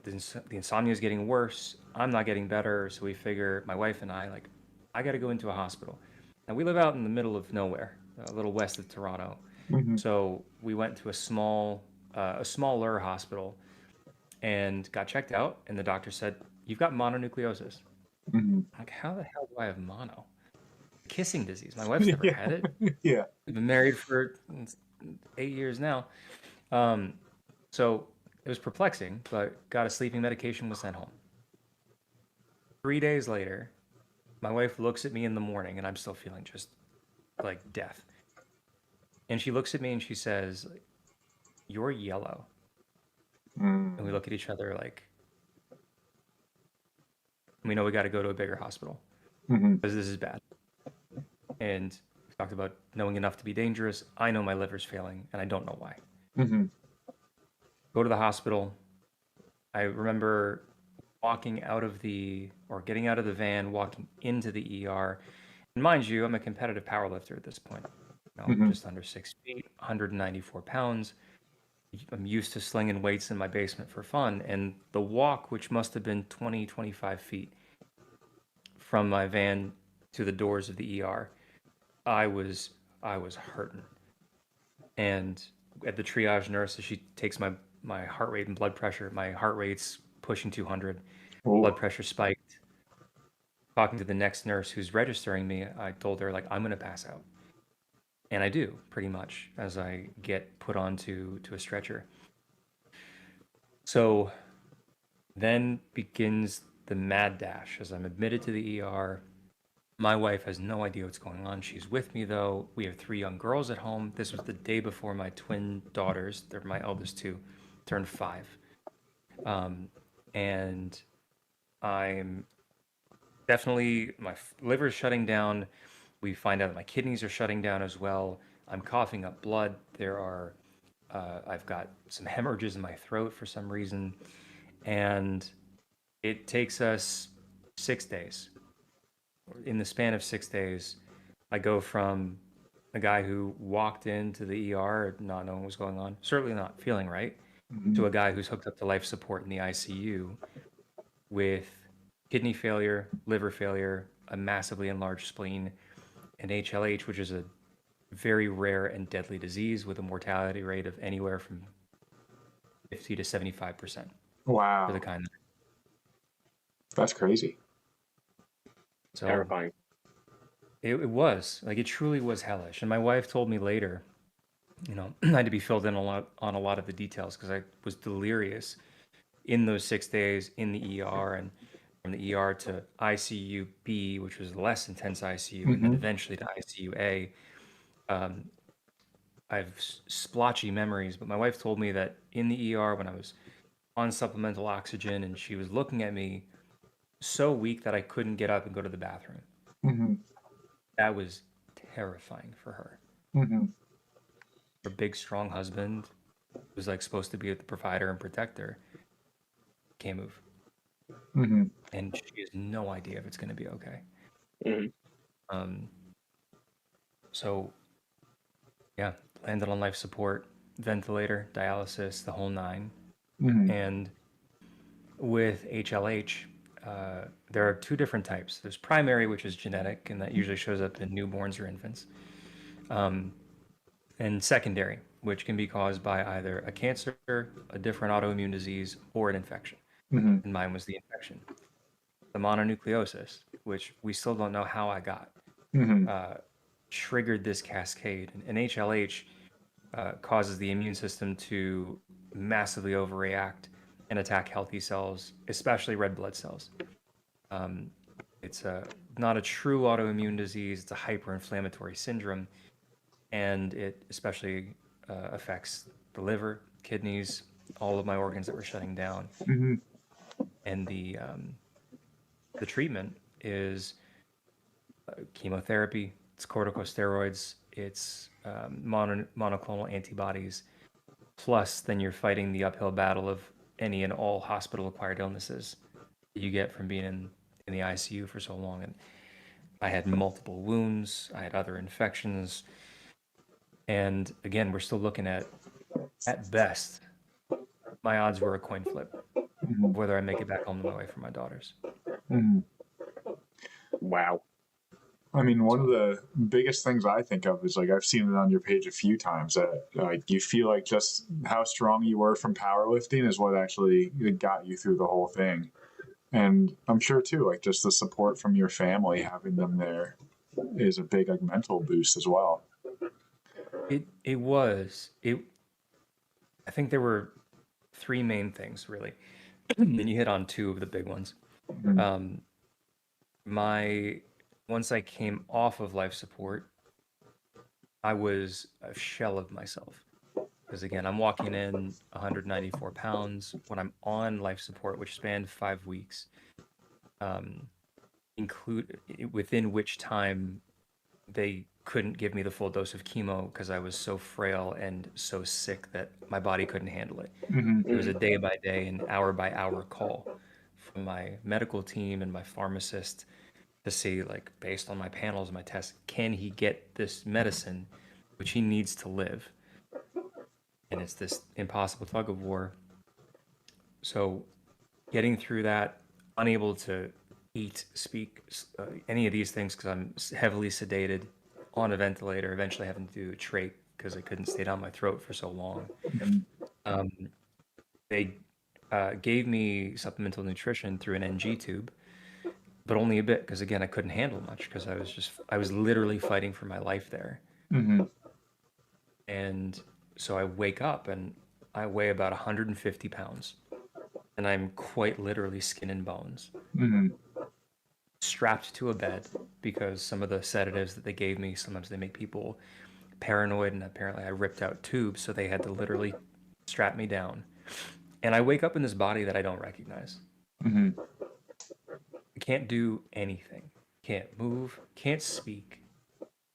the insomnia is getting worse. I'm not getting better. So we figure, my wife and I, like, I got to go into a hospital. Now we live out in the middle of nowhere, a little west of Toronto. Mhm. So we went to a smaller hospital and got checked out. And the doctor said, "You've got mononucleosis." Mhm. I'm like, how the hell do I have mono? Kissing disease. My wife's never Yeah. had it. Yeah. We've been married for 8 years now. Um, so it was perplexing, but got a sleeping medication, was sent home. 3 days later, my wife looks at me in the morning and I'm still feeling just like death. And she looks at me and she says, "You're yellow." And we look at each other like, we know we got to go to a bigger hospital because this is bad. And we talked about knowing enough to be dangerous. I know my liver's failing and I don't know why. Go to the hospital. I remember getting out of the van, walking into the ER. And mind you, I'm a competitive powerlifter at this point. Just under 6 feet, 194 pounds. I'm used to slinging weights in my basement for fun. And the walk, which must have been 20, 25 feet from my van to the doors of the ER, I was hurting. And at the triage nurse, as she takes my heart rate and blood pressure, my heart rate's pushing 200, blood pressure spiked. Talking to the next nurse who's registering me, I told her, like, I'm going to pass out. And I do, pretty much, as I get put onto a stretcher. So then begins the mad dash as I'm admitted to the ER. My wife has no idea what's going on. She's with me, though. We have 3 young girls at home. This was the day before my twin daughters, they're my eldest 2, turned 5. And I'm definitely, my liver's shutting down. We find out that my kidneys are shutting down as well. I'm coughing up blood. I've got some hemorrhages in my throat for some reason. And it takes us 6 days. In the span of 6 days, I go from a guy who walked into the ER not knowing what was going on, certainly not feeling right, to a guy who's hooked up to life support in the ICU with kidney failure, liver failure, a massively enlarged spleen, and HLH, which is a very rare and deadly disease with a mortality rate of anywhere from 50 to 75%. Wow. For the kind. That's crazy. So terrifying. It was, like, it truly was hellish. And my wife told me later, I had to be filled in on a lot of the details because I was delirious in those 6 days in the ER, and from the ER to ICU B, which was less intense ICU, and then eventually to ICU A. I have splotchy memories, but my wife told me that in the ER when I was on supplemental oxygen and she was looking at me so weak that I couldn't get up and go to the bathroom. That was terrifying for her. Her big, strong husband was like supposed to be the provider and protector. Can't move. And she has no idea if it's going to be okay. So, yeah, landed on life support, ventilator, dialysis, the whole 9. And with HLH, there are 2 different types. There's primary, which is genetic, and that usually shows up in newborns or infants. And secondary, which can be caused by either a cancer, a different autoimmune disease, or an infection. And mine was the infection. The mononucleosis, which we still don't know how I got, triggered this cascade. And HLH causes the immune system to massively overreact and attack healthy cells, especially red blood cells. It's not a true autoimmune disease. It's a hyperinflammatory syndrome, and it especially affects the liver, kidneys, all of my organs that were shutting down. And the treatment is chemotherapy, it's corticosteroids, it's monoclonal antibodies, plus then you're fighting the uphill battle of any and all hospital-acquired illnesses that you get from being in the ICU for so long. And I had multiple wounds, I had other infections, and again, we're still looking at best, my odds were a coin flip of whether I make it back home to my wife or my daughters. Wow. I mean, one of the biggest things I think of is, like, I've seen it on your page a few times, that like you feel like just how strong you were from powerlifting is what actually got you through the whole thing. And I'm sure too, like, just the support from your family, having them there is a big, like, mental boost as well. It was. I think there were 3 main things, really. And you hit on 2 of the big ones. Once I came off of life support, I was a shell of myself. Because again, I'm walking in 194 pounds when I'm on life support, which spanned 5 weeks, um, within which time they couldn't give me the full dose of chemo because I was so frail and so sick that my body couldn't handle it. Mm-hmm. It was a day by day and hour by hour call from my medical team and my pharmacist to see, like, based on my panels, my tests, can he get this medicine, which he needs to live? And it's this impossible tug of war. So getting through that, unable to eat, speak, any of these things because I'm heavily sedated, on a ventilator, eventually having to do a trach because I couldn't stay down my throat for so long. Um, they gave me supplemental nutrition through an NG tube, but only a bit because, again, I couldn't handle much because I was literally fighting for my life there. Mm-hmm. And so I wake up and I weigh about 150 pounds and I'm quite literally skin and bones, Mm-hmm. strapped to a bed because some of the sedatives that they gave me, sometimes they make people paranoid, and apparently I ripped out tubes, so they had to literally strap me down. And I wake up in this body that I don't recognize. Mm-hmm. I can't do anything. Can't move, can't speak.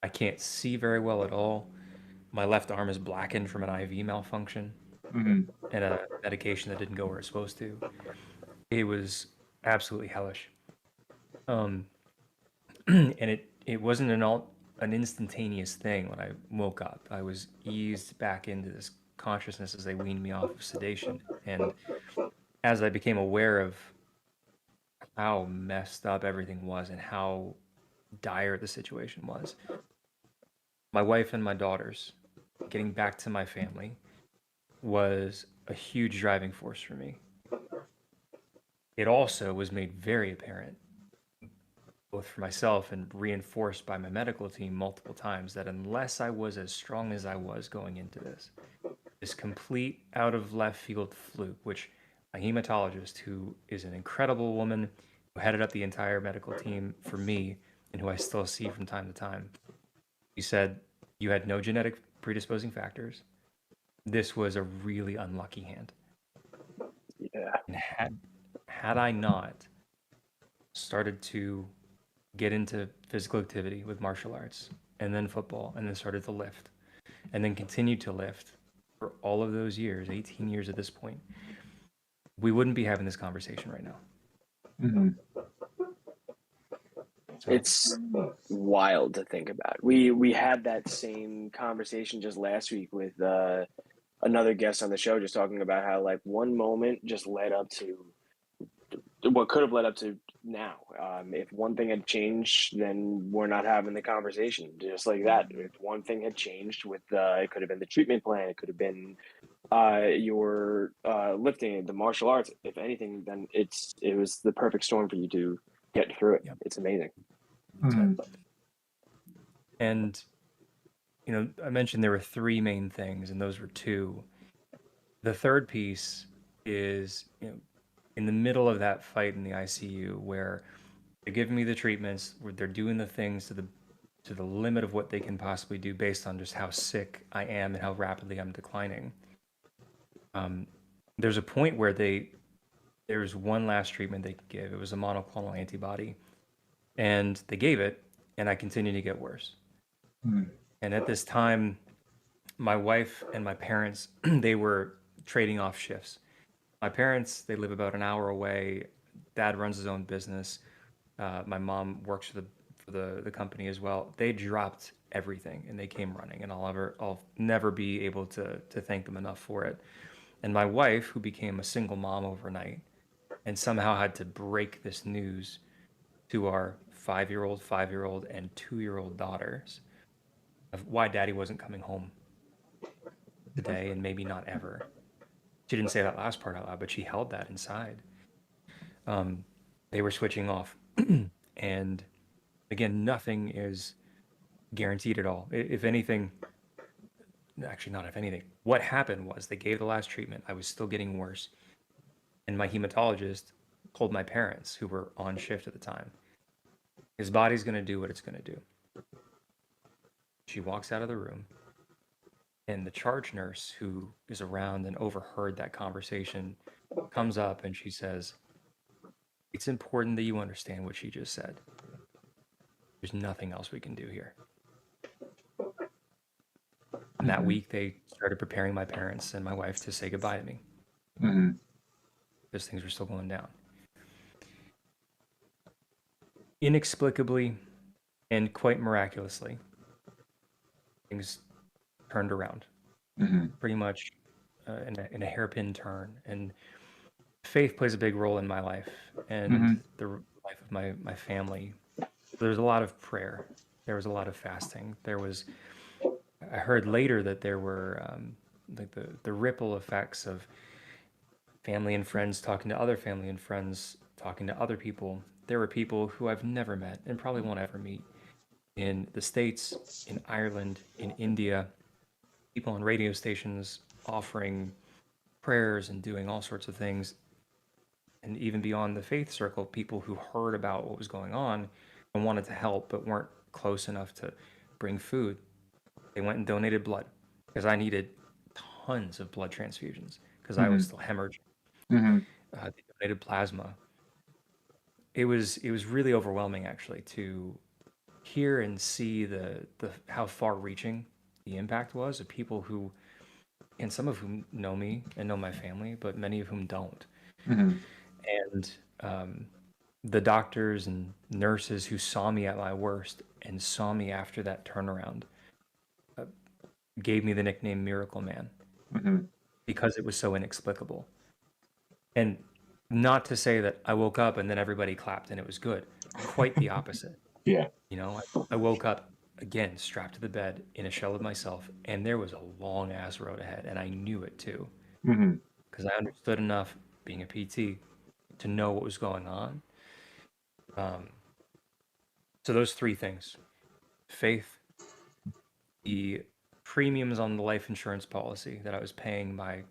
I can't see very well at all. My left arm is blackened from an IV malfunction Mm-hmm. and a medication that didn't go where it's supposed to. It was absolutely hellish. And it wasn't an instantaneous thing when I woke up. I was eased back into this consciousness as they weaned me off of sedation. And as I became aware of how messed up everything was and how dire the situation was, my wife and my daughters, getting back to my family, was a huge driving force for me. It also was made very apparent, both for myself and reinforced by my medical team multiple times, that unless I was as strong as I was going into this complete out of left field fluke, which my hematologist, who is an incredible woman who headed up the entire medical team for me and who I still see from time to time, he said, you had no genetic predisposing factors. This was a really unlucky hand. Yeah. And had I not started to get into physical activity with martial arts and then football and then started to lift and then continued to lift for all of those years, 18 years at this point, we wouldn't be having this conversation right now. Mm-hmm. So, It's wild to think about. We had that same conversation just last week with another guest on the show, just talking about how, like, one moment just led up to what could have led up to now. If one thing had changed, then we're not having the conversation. Just like that. If one thing had changed with it could have been the treatment plan. It could have been your lifting, the martial arts. If anything, then it was the perfect storm for you to get through it. Yep. It's amazing. Mm-hmm. and I mentioned there were three main things, and those were two. The third piece is, in the middle of that fight in the ICU, where they're giving me the treatments, where they're doing the things to the limit of what they can possibly do based on just how sick I am and how rapidly I'm declining. There's a point where there's one last treatment they could give. It was a monoclonal antibody, and they gave it, and I continued to get worse. Mm-hmm. And at this time, my wife and my parents, they were trading off shifts. My parents, they live about an hour away. Dad runs his own business. My mom works for the company as well. They dropped everything and they came running, and I'll never be able to thank them enough for it. And my wife, who became a single mom overnight and somehow had to break this news to our 5-year-old, and 2-year-old daughters of why Daddy wasn't coming home today and maybe not ever. She didn't say that last part out loud, but she held that inside. They were switching off. And again, nothing is guaranteed at all. If anything, actually not if anything, what happened was they gave the last treatment. I was still getting worse. And my hematologist told my parents, who were on shift at the time, his body's going to do what it's going to do. She walks out of the room, and the charge nurse who is around and overheard that conversation comes up and she says, "It's important that you understand what she just said. There's nothing else we can do here." And that week, they started preparing my parents and my wife to say goodbye to me because things were still going down. Inexplicably and quite miraculously, things turned around pretty much in a hairpin turn. And faith plays a big role in my life and the life of my family. There's a lot of prayer. There was a lot of fasting. I heard later that there were like the ripple effects of family and friends talking to other family and friends talking to other people. There were people who I've never met and probably won't ever meet in the States, in Ireland, in India, people on radio stations offering prayers and doing all sorts of things. And even beyond the faith circle, people who heard about what was going on and wanted to help but weren't close enough to bring food. They went and donated blood because I needed tons of blood transfusions because I was still hemorrhaging. They donated plasma. It was really overwhelming actually to hear and see the how far-reaching the impact was of people who, and some of whom know me and know my family, but many of whom don't. And the doctors and nurses who saw me at my worst and saw me after that turnaround gave me the nickname Miracle Man because it was so inexplicable. And not to say that I woke up and then everybody clapped and it was good. Quite the opposite. Yeah. You know, I woke up again, strapped to the bed in a shell of myself, and there was a long ass road ahead, and I knew it too. Because I understood enough, being a PT, to know what was going on. So those three things: faith, the premiums on the life insurance policy that I was paying by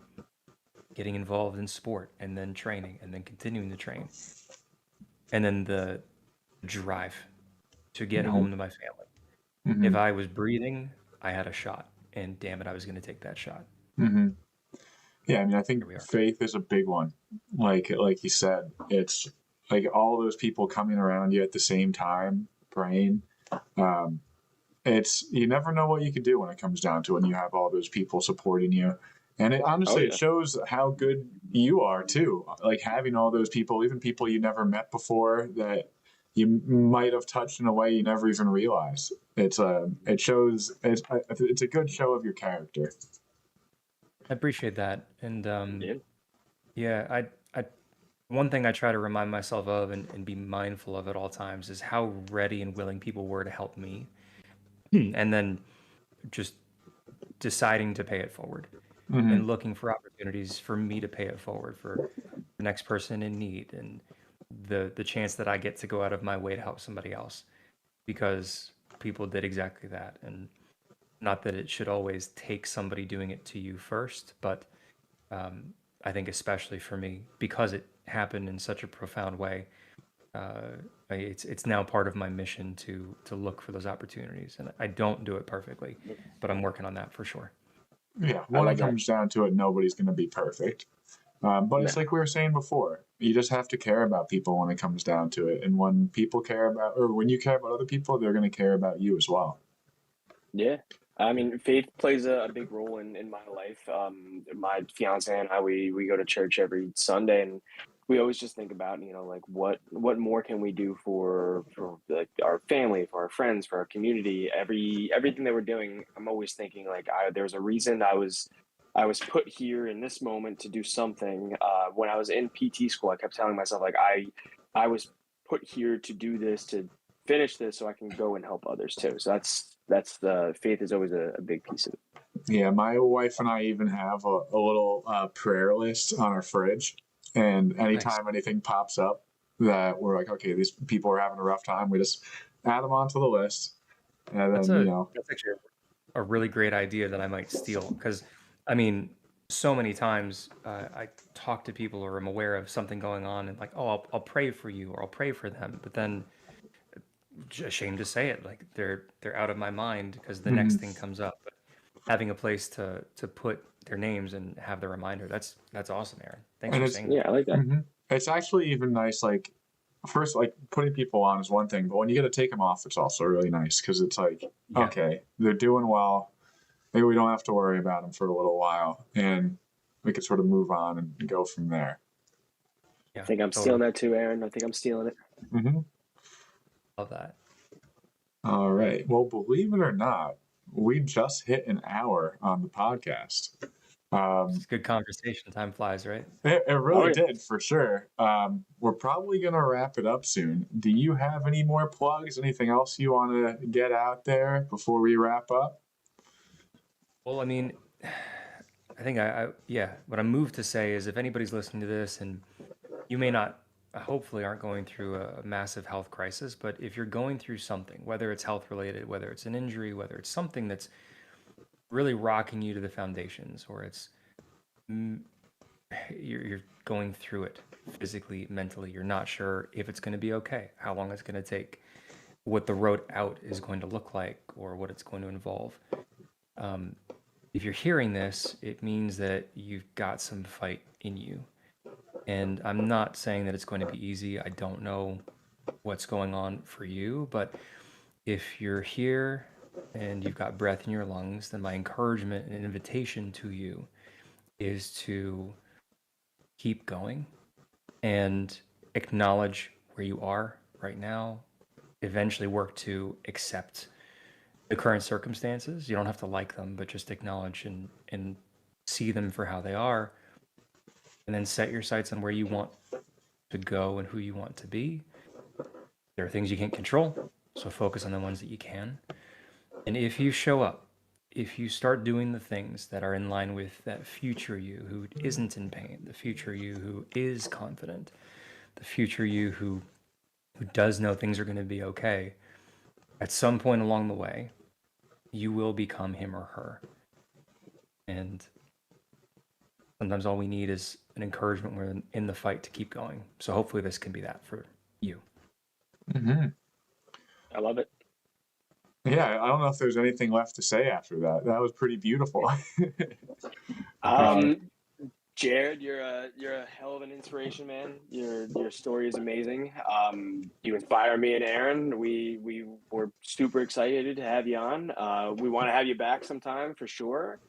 getting involved in sport and then training and then continuing to train, and then the drive to get home to my family. If I was breathing, I had a shot, and damn it, I was going to take that shot. Yeah, I mean, I think Here we are. faith is a big one. Like you said, it's like all those people coming around you at the same time praying. It's you never know what you could do when it comes down to it, when you have all those people supporting you. And it honestly, it shows how good you are too. Like having all those people, even people you never met before, that you might have touched in a way you never even realized. It shows it's a good show of your character. I appreciate that, and yeah, I one thing I try to remind myself of and be mindful of at all times is how ready and willing people were to help me, and then just deciding to pay it forward and looking for opportunities for me to pay it forward for the next person in need and the chance that I get to go out of my way to help somebody else because people did exactly that. And not that it should always take somebody doing it to you first, but I think especially for me, because it happened in such a profound way, it's now part of my mission to look for those opportunities. And I don't do it perfectly, but I'm working on that for sure. Yeah, when it comes down to it, nobody's going to be perfect. But it's like we were saying before, you just have to care about people when it comes down to it. And when people care about, or when you care about other people, they're going to care about you as well. Yeah. I mean, faith plays a big role in my life. My fiance and I, we go to church every Sunday, and we always just think about, like what more can we do for like our family, for our friends, for our community, everything that we're doing. I'm always thinking like there's a reason I was put here in this moment to do something. When I was in PT school, I kept telling myself like I was put here to do this, to finish this so I can go and help others too. So that's the faith is always a big piece of it. Yeah, my wife and I even have a little prayer list on our fridge. And anytime anything pops up that we're like, okay, these people are having a rough time, we just add them onto the list. And That's then, that's actually a really great idea that I might steal because, I mean, so many times I talk to people or I'm aware of something going on and like, oh, I'll pray for you or I'll pray for them. But then ashamed to say it. Like they're out of my mind because the next thing comes up. But having a place to put their names and have the reminder, that's awesome, Aaron. Thanks And for it's saying that. Yeah, I like that. it's actually even nice. Like first, like putting people on is one thing, but when you get to take them off, it's also really nice because it's like, Yeah. okay, they're doing well. Maybe we don't have to worry about them for a little while, and we could sort of move on and go from there. Yeah, I think I'm stealing that too, Aaron. I think I'm stealing it. Love that. All right. Well, believe it or not, we just hit an hour on the podcast. It's good conversation. Time flies, right? It really Oh, yeah. did, for sure. We're probably going to wrap it up soon. Do you have any more plugs? Anything else you want to get out there before we wrap up? Well, I mean, I think what I'm moved to say is if anybody's listening to this and you may not, hopefully aren't going through a massive health crisis, but if you're going through something, whether it's health related, whether it's an injury, whether it's something that's really rocking you to the foundations, or it's you're going through it physically, mentally, you're not sure if it's going to be okay, how long it's going to take, what the road out is going to look like, or what it's going to involve. If you're hearing this, it means that you've got some fight in you. And I'm not saying that it's going to be easy. I don't know what's going on for you, but if you're here and you've got breath in your lungs, then my encouragement and invitation to you is to keep going and acknowledge where you are right now, eventually work to accept the current circumstances. You don't have to like them, but just acknowledge and see them for how they are. And then set your sights on where you want to go and who you want to be. There are things you can't control, so focus on the ones that you can. And if you show up, if you start doing the things that are in line with that future you who isn't in pain, the future you who is confident, the future you who does know things are going to be okay, at some point along the way, you will become him or her. And sometimes all we need is an encouragement when we're in the fight to keep going. So hopefully this can be that for you. I love it. Yeah, I don't know if there's anything left to say after that. That was pretty beautiful. Jared, you're a hell of an inspiration, man. Your story is amazing. You inspire me and Aaron. We were super excited to have you on. We want to have you back sometime for sure.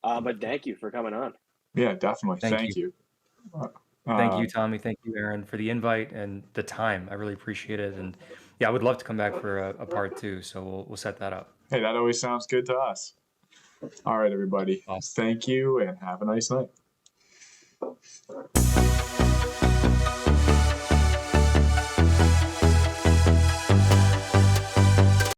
But thank you for coming on. Yeah, definitely. Thank you. Thank you, Tommy. Thank you, Aaron, for the invite and the time. I really appreciate it. And yeah, I would love to come back for a part 2. So we'll set that up. Hey, that always sounds good to us. All right, everybody. Awesome. Thank you and have a nice night.